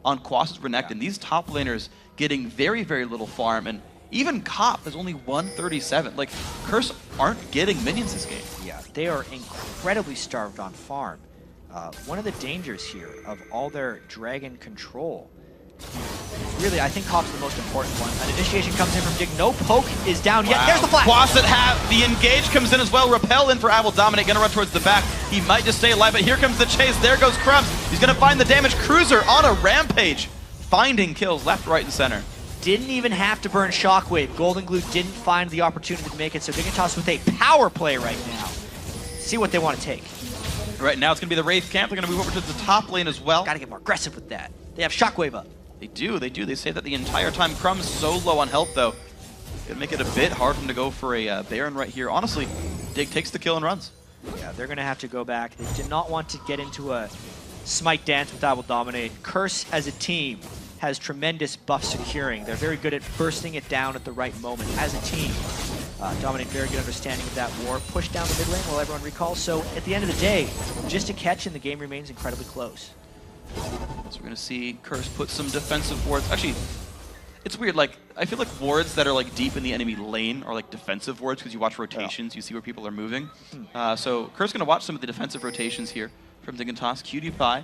on Quas's Renekton. These top laners getting very, very little farm, and Even Cop is only 137. Like, Curse aren't getting minions this game. Yeah, they are incredibly starved on farm. One of the dangers here of all their dragon control, really, I think Cop's the most important one. An initiation comes in from Dig. No poke is down yet. There's the flash. Quasit have the engage comes in as well. Repel in for I Will Dominate. Gonna run towards the back. He might just stay alive, but here comes the chase. There goes Crumbs. He's gonna find the damage. Cruiser on a rampage, finding kills left, right, and center. Didn't even have to burn Shockwave. Golden Glue didn't find the opportunity to make it, so Dignitas with a power play right now. See what they want to take. Right now it's going to be the Wraith camp. They're going to move over to the top lane as well. Got to get more aggressive with that. They have Shockwave up. They do. They say that the entire time. Crumb's so low on health, though. Going to make it a bit hard for him to go for a Baron right here. Honestly, Dig takes the kill and runs. Yeah, they're going to have to go back. They did not want to get into a smite dance with I Will Dominate. Curse as a team has tremendous buff securing. They're very good at bursting it down at the right moment as a team. Dominate, very good understanding of that war. Push down the mid lane while everyone recalls. So at the end of the day, just a catch and the game remains incredibly close. So we're going to see Curse put some defensive wards. Actually, it's weird. Like, I feel like wards that are like deep in the enemy lane are like defensive wards because you watch rotations, you see where people are moving. So Curse going to watch some of the defensive rotations here from Dignitas. Cutie Pie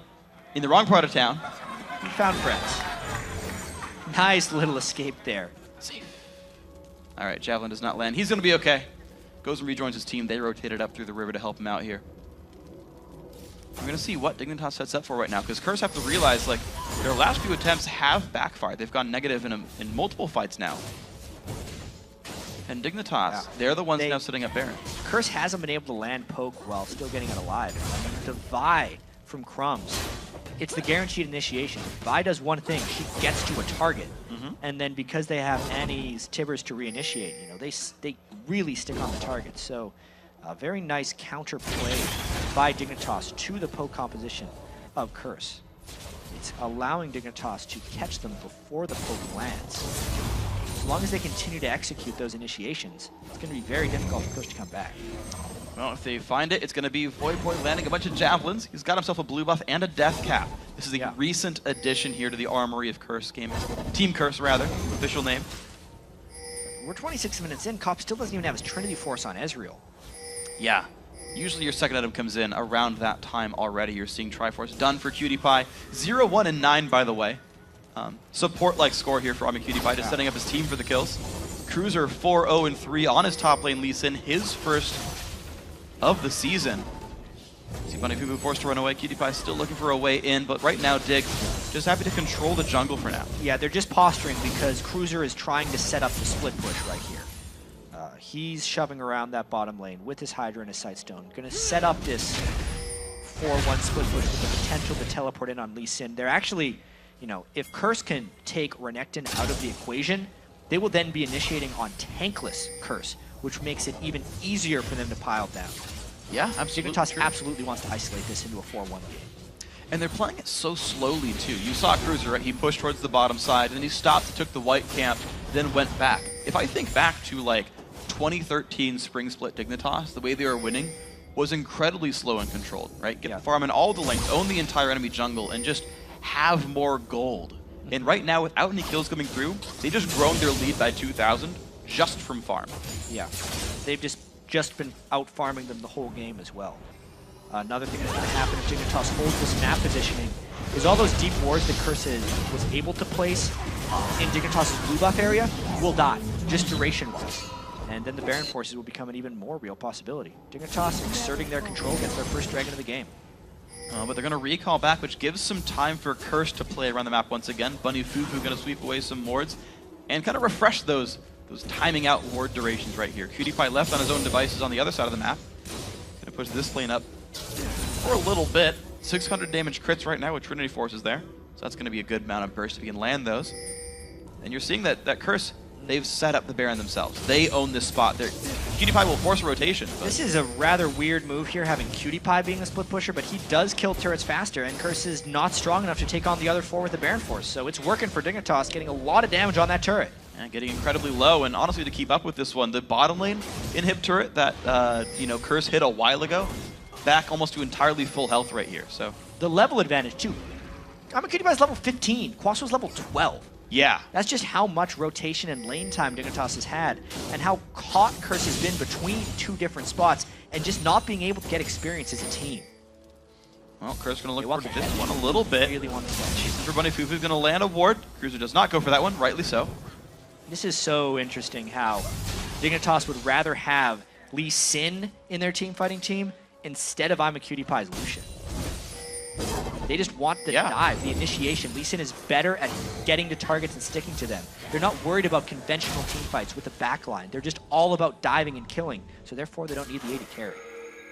in the wrong part of town. He found friends. Nice little escape there. Safe. All right, Javelin does not land. He's going to be okay. Goes and rejoins his team. They rotated up through the river to help him out here. We're going to see what Dignitas sets up for right now, because Curse have to realize, like, their last few attempts have backfired. They've gone negative in multiple fights now. And Dignitas, they're the ones now sitting up Baron. Curse hasn't been able to land poke while still getting it alive. The Vi from Crumbs, it's the guaranteed initiation. Vi does one thing, she gets to a target. And then because they have Annie's Tibbers to reinitiate, you know, they really stick on the target. So a very nice counter play by Dignitas to the poke composition of Curse. It's allowing Dignitas to catch them before the poke lands. As long as they continue to execute those initiations, it's going to be very difficult for Curse to come back. Well, if they find it, it's going to be Void Boy landing a bunch of javelins. He's got himself a blue buff and a death cap. This is a recent addition here to the armory of Curse game. Team Curse, rather, official name. We're 26 minutes in. Cop still doesn't even have his Trinity Force on Ezreal. Yeah. Usually your second item comes in around that time already. You're seeing Triforce done for Cutie Pie. 0, 1, and 9, by the way. Support-like score here for Ami Cutie Pie, just setting up his team for the kills. Cruiser 4, 0, and 3 on his top lane. Lee Sin, his first of the season. See Bunny Fubu forced to run away. Cutie Pie still looking for a way in, but right now Dig just happy to control the jungle for now. Yeah, they're just posturing because Cruiser is trying to set up the split push right here. He's shoving around that bottom lane with his Hydra and his Sightstone. Going to set up this 4-1 split push with the potential to teleport in on Lee Sin. They're actually, you know, if Curse can take Renekton out of the equation, they will then be initiating on tankless Curse, which makes it even easier for them to pile down. Yeah, absolutely. Dignitas absolutely wants to isolate this into a 4-1 game. And they're playing it so slowly, too. You saw Cruiser, right? He pushed towards the bottom side, and then he stopped, took the white camp, then went back. If I think back to, like, 2013 Spring Split Dignitas, the way they were winning was incredibly slow and controlled, right? Get the farm in all the lanes, own the entire enemy jungle, and just have more gold. And right now, without any kills coming through, they just grown their lead by 2,000 just from farm. Yeah. They've just been out farming them the whole game as well. Another thing that's going to happen if Dignitas holds this map positioning is all those deep wards that Curse was able to place in Dignitas' blue buff area will die, just duration-wise. And then the Baron forces will become an even more real possibility. Dignitas exerting their control gets their first dragon of the game. But they're going to recall back, which gives some time for Curse to play around the map once again. Bunny Fufu going to sweep away some wards and kind of refresh those timing out ward durations right here. Cutie Pie left on his own devices on the other side of the map. Going to push this lane up for a little bit. 600 damage crits right now with Trinity Forces there. So that's going to be a good amount of burst if you can land those. And you're seeing that Curse, they've set up the Baron themselves. They own this spot. Cutie Pie will force a rotation. This is a rather weird move here, having Cutie Pie being the split pusher, but he does kill turrets faster, and Curse is not strong enough to take on the other four with the Baron Force. So it's working for Dignitas, getting a lot of damage on that turret. And getting incredibly low, and honestly, to keep up with this one, the bottom lane inhib turret that Curse hit a while ago, back almost to entirely full health right here. So the level advantage too. Cutie Pie is level 15. Quaso's level 12. Yeah. That's just how much rotation and lane time Dignitas has had, and how caught Curse has been between two different spots, and just not being able to get experience as a team. Well, Curse going to look for this one a little bit. Really want this one. Chases for Bunny Fufu's going to land a ward. Cruiser does not go for that one, rightly so. This is so interesting how Dignitas would rather have Lee Sin in their team fighting team instead of I'm a Cutie Pie's Lucian. They just want the dive, the initiation. Lee Sin is better at getting to targets and sticking to them. They're not worried about conventional team fights with the backline. They're just all about diving and killing, so therefore they don't need the AD carry.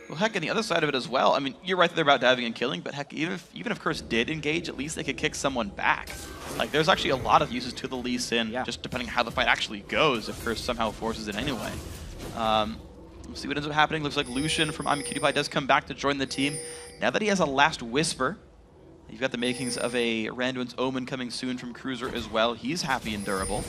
Well, heck, on the other side of it as well, I mean, you're right that they're about diving and killing, but heck, even if Curse did engage, at least they could kick someone back. Like, there's actually a lot of uses to the Lee Sin, just depending how the fight actually goes, if Curse somehow forces it anyway. We'll see what ends up happening. Looks like Lucian from I'm a Cutie Pie does come back to join the team. Now that he has a last Whisper, you've got the makings of a Randuin's Omen coming soon from Cruiser as well. He's happy and durable.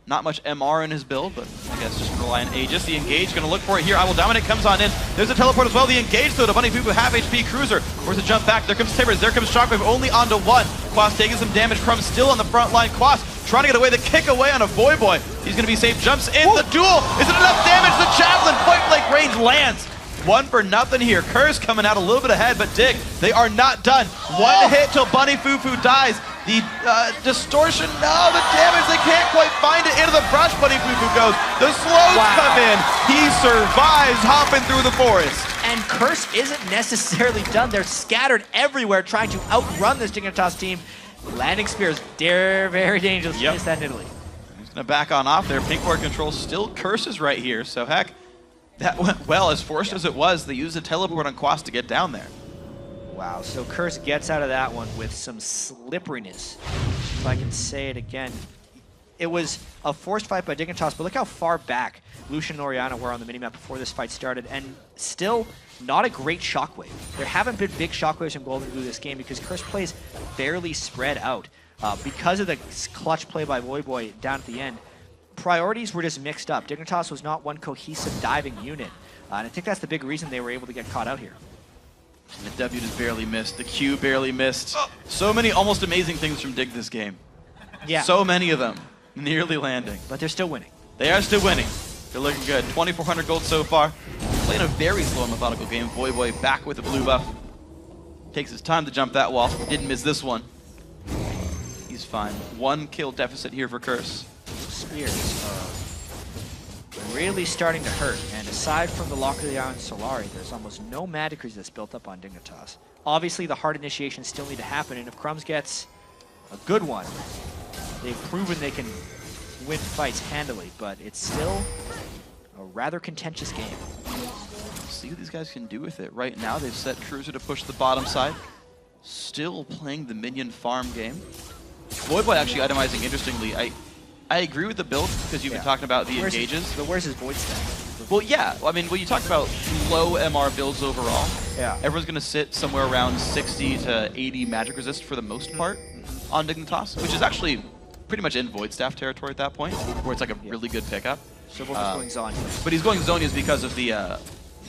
Not much MR in his build, but I guess just rely on Aegis. The Engage going to look for it here. I Will Dominate comes on in. There's a teleport as well. The Engage, though, to Bunny Fufu, half HP. Cruiser forced to jump back. There comes Timbers. There comes Shockwave, only onto one. Quas taking some damage. Crumb still on the front line. Quas trying to get away. The kick away on a Voyboy. He's going to be safe. Jumps in the duel. Is it enough damage? The Javelin point blank range lands. 1-0 here. Curse coming out a little bit ahead, but Dig, they are not done. One hit till Bunny Fufu dies. The distortion, no, the damage, they can't quite find it. Into the brush, Bunny Fufu goes. The slows come in. He survives, hopping through the forest. And Curse isn't necessarily done. They're scattered everywhere trying to outrun this Dignitas team. Landing spears, very dangerous. Yep. That in Italy. He's going to back on off there. Pink ward control still Curses right here, so heck, that went well. As forced as it was, they used a teleport on Quas to get down there. Wow, so Curse gets out of that one with some slipperiness, if I can say it again. It was a forced fight by Dignitas, but look how far back Lucian and Orianna were on the minimap before this fight started, and still not a great shockwave. There haven't been big shockwaves from Golden Blue this game because Curse plays fairly spread out. Because of the clutch play by Voyboy down at the end, priorities were just mixed up. Dignitas was not one cohesive diving unit, and I think that's the big reason they were able to get caught out here. And the W just barely missed. The Q barely missed. So many almost amazing things from Dig this game. Yeah. So many of them nearly landing. But they're still winning. They are still winning. They're looking good. 2,400 gold so far. Playing a very slow and methodical game. Voyboy back with the blue buff. Takes his time to jump that wall. Didn't miss this one. He's fine. 1 kill deficit here for Curse. Spears really starting to hurt, and aside from the Locker of the Island Solari, there's almost no magic that's built up on Dignitas. Obviously, the hard initiations still need to happen, and if Crumbs gets a good one, they've proven they can win fights handily, but it's still a rather contentious game. See what these guys can do with it. Right now, they've set Cruiser to push the bottom side. Still playing the minion farm game. Voidboy actually itemizing interestingly. I agree with the build because you've been talking about the engages. But where's his void stack? Well, yeah. I mean, when you talk about low MR builds overall, everyone's going to sit somewhere around 60 to 80 magic resist for the most part on Dignitas, which is actually pretty much in Void Staff territory at that point, where it's like a really good pickup. So we're just going Zhonya's. But he's going Zhonya's because of the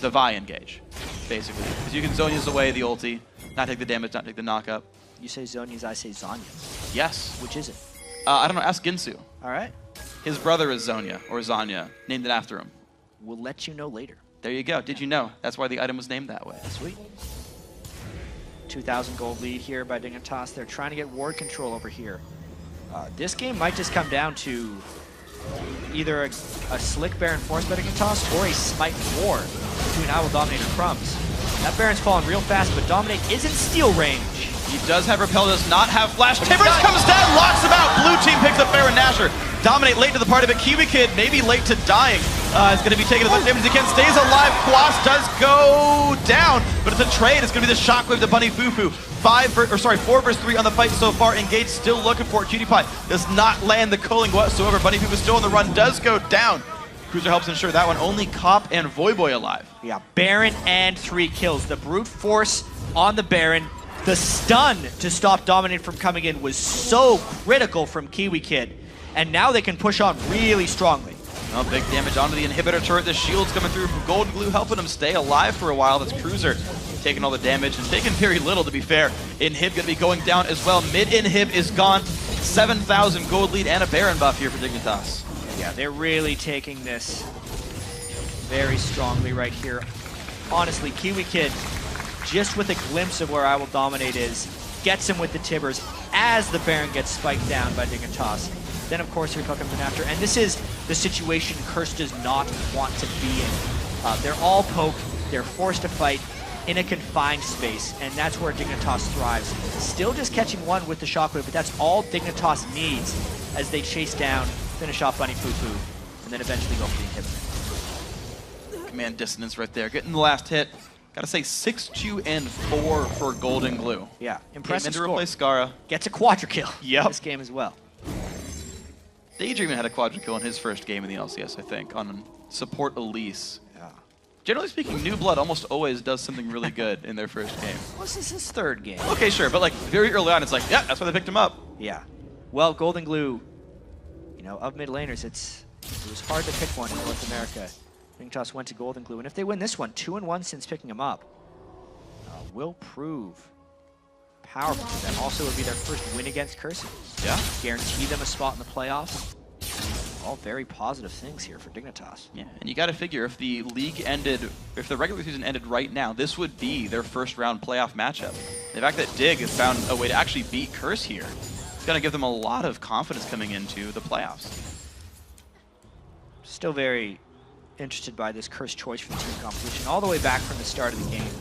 Vi engage, basically. Because you can Zhonya's away the ulti, not take the damage, not take the knockup. You say Zhonya's, I say Zhonya's. Yes. Which is it? I don't know. Ask Ginsu. All right. His brother is Zonya, or Zanya, named it after him. We'll let you know later. There you go. Did you know? That's why the item was named that way. Sweet. 2,000 gold lead here by Dignitas. They're trying to get ward control over here. This game might just come down to either a slick Baron force by Dignitas or a smite war between I Will Dominate or Crumbs. That Baron's falling real fast, but Dominate is in steal range. He does have Repel, does not have Flash. Timbers comes down, locks him out. Blue team picks up Baron Nashor. Dominate late to the party, but Kiwi Kid maybe late to dying. Is going to be taking as much damage as he can. Stays alive. Quas does go down, but it's a trade. It's going to be the Shockwave to Bunny Fufu. 4 versus 3 on the fight so far. Engage still looking for it. Cutie Pie does not land the culling whatsoever. Bunny Fufu still on the run, does go down. Cruiser helps ensure that one. Only Cop and Voyboy alive. Yeah, Baron and 3 kills. The brute force on the Baron. The stun to stop Dominate from coming in was so critical from Kiwi Kid. And now they can push on really strongly. Oh, big damage onto the inhibitor turret. The shield's coming through from Golden Glue, helping him stay alive for a while. That's Cruiser taking all the damage and taking very little, to be fair. Inhib going to be going down as well. Mid inhib is gone. 7,000 gold lead and a Baron buff here for Dignitas. Yeah, they're really taking this very strongly right here. Honestly, Kiwi Kid, just with a glimpse of where I Will Dominate is, gets him with the Tibbers as the Baron gets spiked down by Dignitas. Then, of course, Rico comes in after. And this is the situation Curse does not want to be in. They're all poke. They're forced to fight in a confined space, and that's where Dignitas thrives. Still just catching one with the Shockwave, but that's all Dignitas needs as they chase down, finish off Bunny Fufu, and then eventually go for the inhibitor. Command dissonance right there. Getting the last hit. Gotta say 6-2 and 4 for Golden Glue. Yeah, impressive score. To replace Skara. Gets a quadra kill in this game as well. Daydreamin had a quadra kill in his first game in the LCS, I think, on support Elise. Yeah. Generally speaking, New Blood almost always does something really good in their first game. Well, this is his third game. Okay, sure, but like very early on, it's like, yeah, that's why they picked him up. Yeah. Well, Golden Glue, you know, of mid laners, it was hard to pick one in North America. Dignitas went to Golden Glue, and if they win this one, 2-1 since picking him up, will prove powerful to them. Also, it would be their first win against Curse. Yeah. Guarantee them a spot in the playoffs. All very positive things here for Dignitas. Yeah, and you got to figure if the league ended, if the regular season ended right now, this would be their first round playoff matchup. The fact that Dig has found a way to actually beat Curse here, it's going to give them a lot of confidence coming into the playoffs. Still very interested by this Curse choice for the team composition all the way back from the start of the game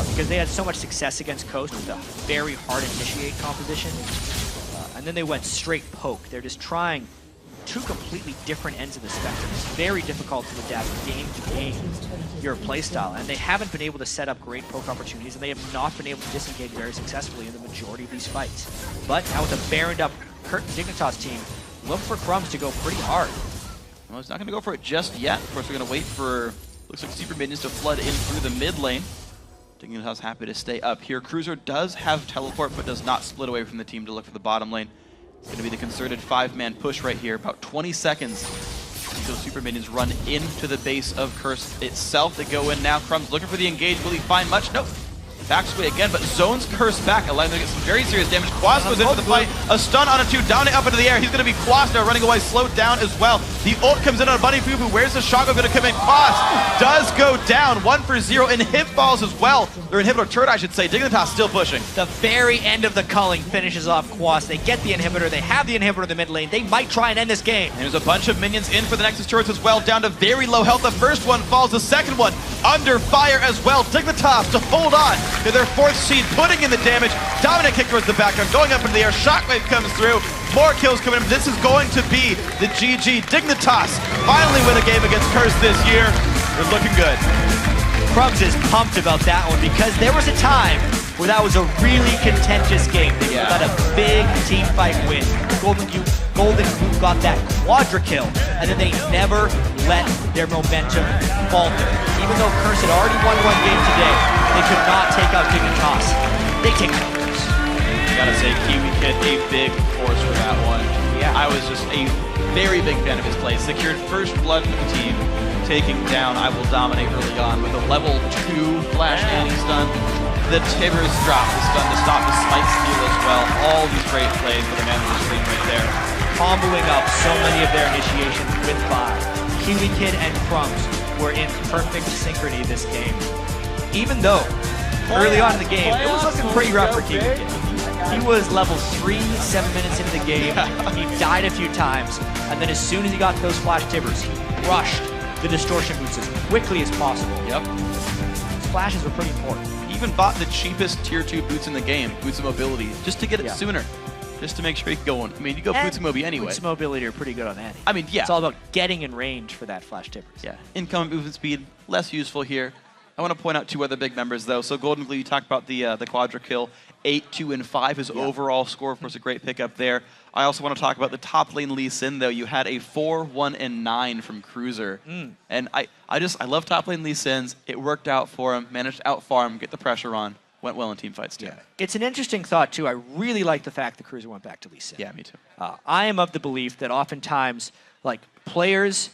because they had so much success against Coast with a very hard initiate composition and then they went straight poke. They're just trying two completely different ends of the spectrum. It's very difficult to adapt game to game your playstyle, and they haven't been able to set up great poke opportunities, and they have not been able to disengage very successfully in the majority of these fights. But now with a Baroned up Dignitas team, look for Crumbs to go pretty hard. Well, he's not going to go for it just yet. Of course, we're going to wait for, looks like Super Minions to flood in through the mid lane. Dignitas happy to stay up here. Cruiser does have teleport, but does not split away from the team to look for the bottom lane. It's going to be the concerted 5-man push right here. About 20 seconds until Super Minions run into the base of Curse itself. They go in now. Crumbs looking for the engage. Will he find much? Nope. Backs away again, but zones Curse back, allowing them to get some very serious damage. Quas goes into the fight. A stun on a 2, down up into the air. He's going to be Quas now, running away, slowed down as well. The ult comes in on Bunny Fufu. Where's the shotgun going to come in? Quas does go down, 1-for-0, and hit falls as well. Their inhibitor turret, I should say. Dignitas still pushing. The very end of the culling finishes off Quas. They get the inhibitor. They have the inhibitor in the mid lane. They might try and end this game. And there's a bunch of minions in for the Nexus turrets as well, down to very low health. The first one falls, the second one under fire as well. Dignitas to hold on to their 4th seed, putting in the damage. Dominant kick towards the background, going up into the air. Shockwave comes through. More kills coming in. This is going to be the GG. Dignitas finally win a game against Curse this year. They're looking good. Crumbs is pumped about that one because there was a time where that was a really contentious game. They got a big team fight win. Golden Glue got that quadra kill, and then they never let their momentum falter. Even though Curse had already won one game today, they could not take out Dignitas. They take out Curse. Gotta say, Kiwi Kid, a big force for that one. Yeah. I was just a very big fan of his play. Secured first blood for the team, taking down I Will Dominate early on with a level 2 flash anti-stun. The Tibbers drop the stun to stop the Smite steal as well. All these great plays for the man of the stream right there. Comboing up so many of their initiations with 5. Kiwi Kid and Crumbs were in perfect synchrony this game. Even though early on in the game, it was looking pretty rough for Kiwi Kid. He was level 3, 7 minutes into the game. He died a few times, and then as soon as he got those flash Tibbers, he rushed the distortion boots as quickly as possible. Yep. His flashes were pretty important. He even bought the cheapest tier 2 boots in the game, boots of mobility, just to get it sooner. Just to make sure he could go on. I mean, you go boots of mobility anyway. Boots of mobility are pretty good on Annie. I mean, yeah. It's all about getting in range for that flash Tibbers. Yeah. Incoming movement speed, less useful here. I want to point out 2 other big numbers, though. So Golden Glue, you talked about the quadra kill. 8, 2, and 5, his overall score, of course, a great pickup there. I also want to talk about the top lane Lee Sin, though. You had a 4, 1, and 9 from Cruiser. And I love top lane Lee Sin's. It worked out for him, managed to out-farm, get the pressure on. Went well in team fights, too. Yeah. It's an interesting thought, too. I really like the fact that Cruiser went back to Lee Sin. Yeah, me too. I am of the belief that oftentimes, like, players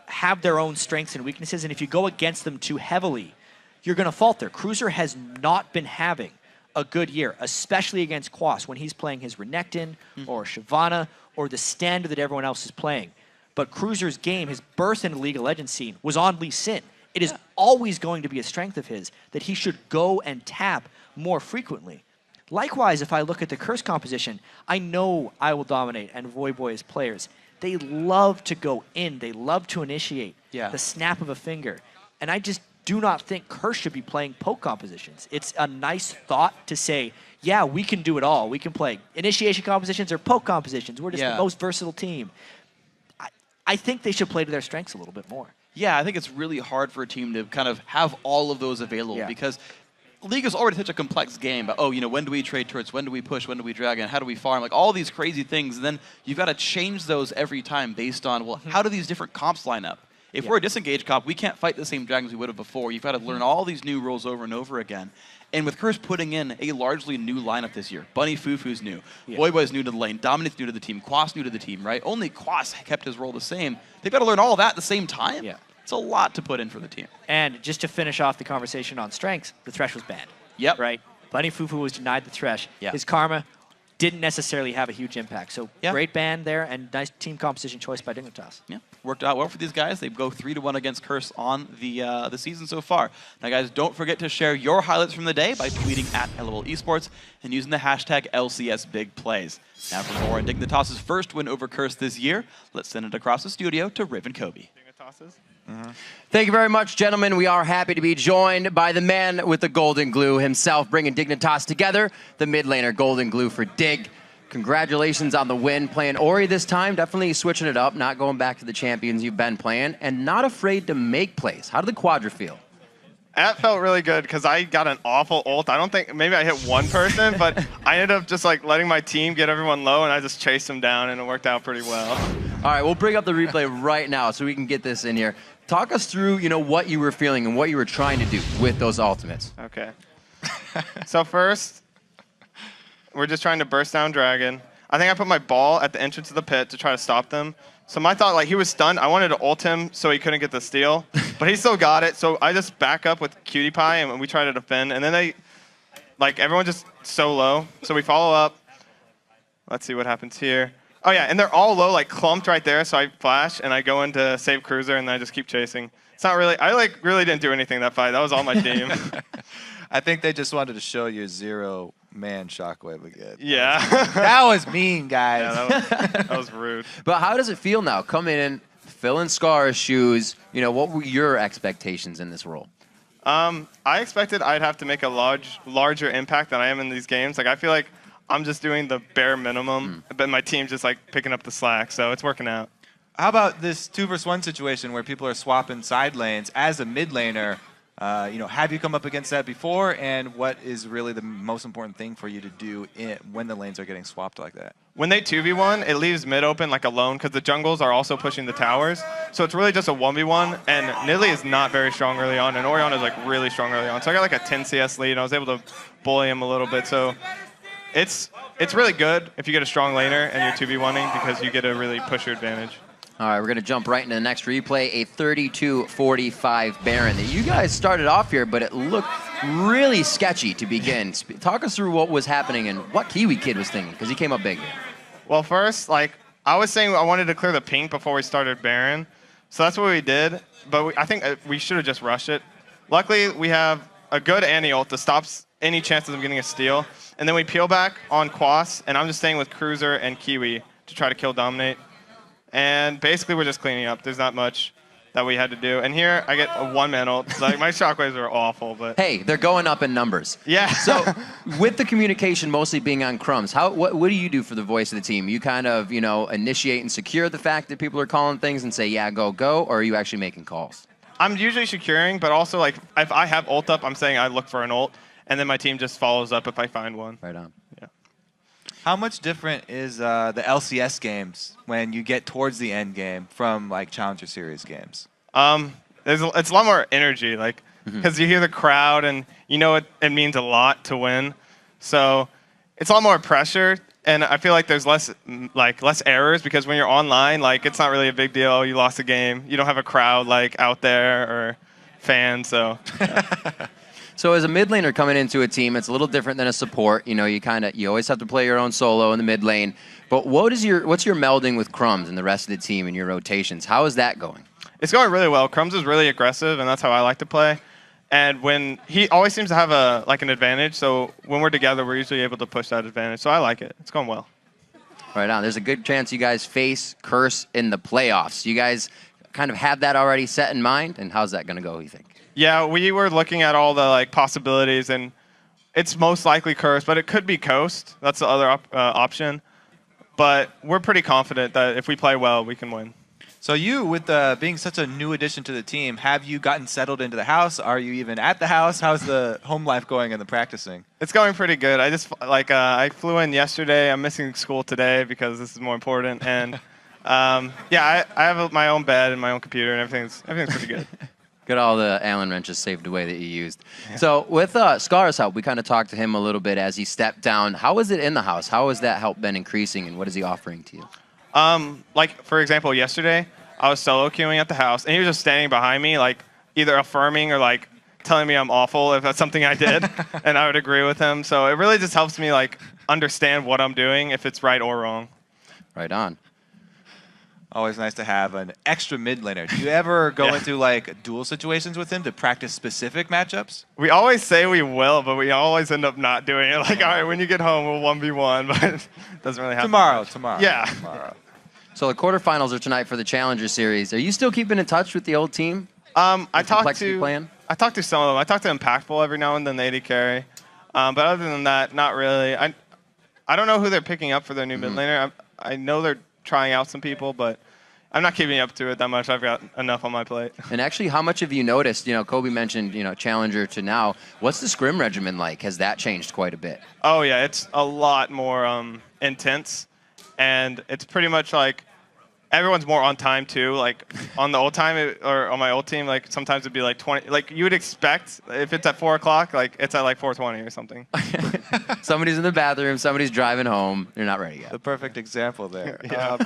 have their own strengths and weaknesses, and if you go against them too heavily, you're going to falter. Cruiser has not been having a good year, especially against Quas when he's playing his Renekton or Shyvana or the standard that everyone else is playing. But Cruiser's game, his burst into the League of Legends scene, was on Lee Sin. It is always going to be a strength of his that he should go and tap more frequently. Likewise, if I look at the Curse composition, I know I Will Dominate and Voyboy as players. They love to go in. They love to initiate the snap of a finger. And I just do not think Curse should be playing poke compositions. It's a nice thought to say, yeah, we can do it all. We can play initiation compositions or poke compositions. We're just the most versatile team. I think they should play to their strengths a little bit more. Yeah, I think it's really hard for a team to kind of have all of those available because League is already such a complex game. But, when do we trade turrets? When do we push? When do we drag? And how do we farm? Like all these crazy things. And then you've got to change those every time based on, well, how do these different comps line up? If we're a disengaged comp, we can't fight the same dragons we would have before. You've got to learn all these new rules over and over again. And with Curse putting in a largely new lineup this year, Bunny Fufu's new, Voyboy's new to the lane, Dominate's new to the team, Quas new to the team, right? Only Quas kept his role the same. They've got to learn all that at the same time. Yeah. It's a lot to put in for the team. And just to finish off the conversation on strengths, the Thresh was banned. Yep. Right? Bunny Fufu was denied the Thresh. Yeah. His Karma didn't necessarily have a huge impact. So great ban there and nice team composition choice by Dignitas. Yeah, worked out well for these guys. They go 3-1 against Curse on the season so far. Now, guys, don't forget to share your highlights from the day by tweeting at LOL Esports and using the hashtag LCSBigPlays. Now, for more on Dignitas' first win over Curse this year, let's send it across the studio to Riv and Kobe. Thank you very much, gentlemen. We are happy to be joined by the man with the golden glue himself, bringing Dignitas together, the mid laner golden glue for Dig. Congratulations on the win, playing Ori this time, definitely switching it up, not going back to the champions you've been playing, and not afraid to make plays. How did the Quadra feel? That felt really good because I got an awful ult. I don't think, maybe I hit one person, but I ended up just like letting my team get everyone low and I just chased them down and it worked out pretty well. All right, we'll bring up the replay right now so we can get this in here. Talk us through, what you were feeling and what you were trying to do with those ultimates. Okay. So first, we're just trying to burst down Dragon. I think I put my ball at the entrance of the pit to try to stop them. So my thought, he was stunned. I wanted to ult him so he couldn't get the steal, but he still got it. So I just back up with Cutie Pie and we try to defend. And then everyone just so low. So we follow up. Let's see what happens here. Oh yeah, and they're all low, clumped right there. So I flash and I go in to save Cruiser and then I just keep chasing. It's not really, I really didn't do anything that fight. That was all my team. I think they just wanted to show you zero-man Shockwave again. Yeah. That was mean, guys. Yeah, that was rude. But how does it feel now, coming in, filling Scar's shoes? What were your expectations in this role? I expected I'd have to make a larger impact than I am in these games. I feel like I'm just doing the bare minimum, but my team's just picking up the slack, so it's working out. How about this 2-versus-1 situation where people are swapping side lanes as a mid laner? Have you come up against that before, and what is really the most important thing for you to do when the lanes are getting swapped like that? When they 2v1, it leaves mid open alone because the jungles are also pushing the towers. So it's really just a 1v1, and Nidalee is not very strong early on, and Orion is really strong early on. So I got a 10 CS lead, and I was able to bully him a little bit. So it's really good if you get a strong laner and you're 2v1ing because you get to really push your advantage. All right, we're going to jump right into the next replay, a 32-45 Baron that you guys started off here, but it looked really sketchy to begin. Talk us through what was happening and what Kiwi Kid was thinking, because he came up big here. Well, first, I was saying I wanted to clear the pink before we started Baron, so that's what we did, but I think we should have just rushed it. Luckily, we have a good anti-ult that stops any chances of getting a steal, and then we peel back on Quas, and I'm just staying with Cruiser and Kiwi to try to kill Dominate. And basically, we're just cleaning up. There's not much that we had to do. And here, I get a one-man ult. My shockwaves are awful, but... Hey, they're going up in numbers. Yeah. So, with the communication mostly being on crumbs, what do you do for the voice of the team? You kind of, initiate and secure the fact that people are calling things and say, yeah, go, or are you actually making calls? I'm usually securing, but also, if I have ult up, I'm saying I look for an ult, and then my team just follows up if I find one. Right on. Yeah. How much different is the LCS games when you get towards the end game from Challenger Series games? It's a lot more energy, because you hear the crowd and it means a lot to win. So it's a lot more pressure, and I feel like there's less errors because when you're online, it's not really a big deal. You lost a game. You don't have a crowd out there or fans. So. Yeah. So as a mid laner coming into a team, it's a little different than a support. You know, you always have to play your own solo in the mid lane. But what's your melding with Crumbs and the rest of the team and your rotations? How is that going? It's going really well. Crumbs is really aggressive, and that's how I like to play. And when he always seems to have an advantage, so when we're together, we're usually able to push that advantage. So I like it. It's going well. Right on. There's a good chance you guys face Curse in the playoffs. You guys kind of have that already set in mind, and how's that going to go, you think? Yeah, we were looking at all the possibilities, and it's most likely Curse, but it could be Coast. That's the other option. But we're pretty confident that if we play well, we can win. So you, with being such a new addition to the team, have you gotten settled into the house? Are you even at the house? How's the home life going and the practicing? It's going pretty good. I just I flew in yesterday. I'm missing school today because this is more important. And yeah, I have my own bed and my own computer, and everything's pretty good. Got all the Allen wrenches saved away that you used. Yeah. So with Scar's help, we kind of talked to him a little bit as he stepped down. How is it in the house? How has that help been increasing, and what is he offering to you? For example, yesterday, I was solo queuing at the house, and he was just standing behind me, either affirming or telling me I'm awful if that's something I did, and I would agree with him. So it really just helps me understand what I'm doing, if it's right or wrong. Right on. Always nice to have an extra mid laner. Do you ever go into duel situations with him to practice specific matchups? We always say we will, but we always end up not doing it. All right, when you get home, we'll 1v1, but it doesn't really happen. Tomorrow. Yeah. Tomorrow. So the quarterfinals are tonight for the Challenger Series. Are you still keeping in touch with the old team? I talked to some of them. I talk to Impactful every now and then, the AD carry. But other than that, not really. I don't know who they're picking up for their new mid laner. I know they're trying out some people, but I'm not keeping up to it that much. I've got enough on my plate. And actually, how much have you noticed? You know, Kobe mentioned, Challenger to now. What's the scrim regimen like? Has that changed quite a bit? Oh, yeah. It's a lot more intense. And it's pretty much everyone's more on time, too. On the old time, or on my old team, sometimes it'd be 20. You would expect, if it's at 4 o'clock, it's at 4:20 or something. Somebody's in the bathroom, somebody's driving home. You're not ready yet. The perfect example there. Yeah.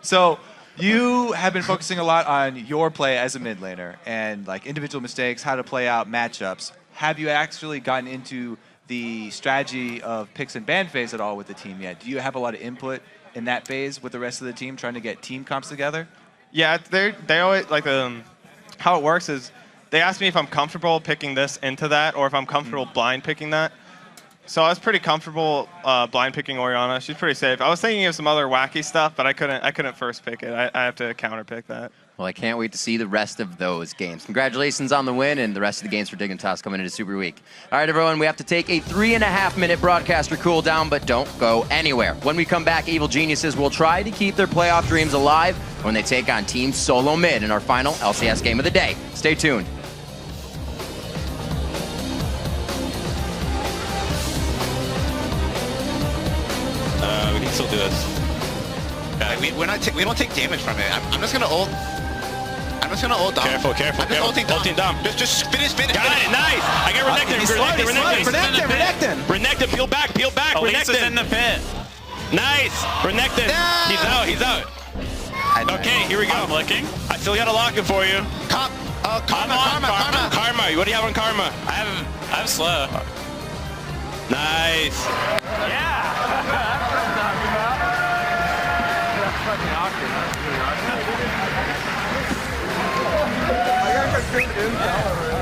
So you have been focusing a lot on your play as a mid laner and individual mistakes, how to play out matchups. Have you actually gotten into the strategy of picks and ban phase at all with the team yet? Do you have a lot of input in that phase with the rest of the team trying to get team comps together? Yeah, they always how it works is they ask me if I'm comfortable picking this into that or if I'm comfortable blind picking that. So I was pretty comfortable blind picking Orianna. She's pretty safe. I was thinking of some other wacky stuff, but I couldn't first pick it. I have to counter pick that. Well, I can't wait to see the rest of those games. Congratulations on the win and the rest of the games for Dignitas coming into Super Week. All right, everyone, we have to take a 3.5-minute broadcaster cool down, but don't go anywhere. When we come back, Evil Geniuses will try to keep their playoff dreams alive when they take on Team Solo Mid in our final LCS game of the day. Stay tuned. We can still do this. We don't take damage from it. I'm just gonna ult. I'm just gonna ult down. Careful. I'm just ulting down. Ulting down. Just finish. Got it. Nice. I got Renekton. Renekton. Peel back. Renekton. In the pit. Nice. Renekton. No. He's out. Okay, here we go. I'm looking. I still got a lock-in for you. Karma. What do you have on Karma? I have slow. Nice. I got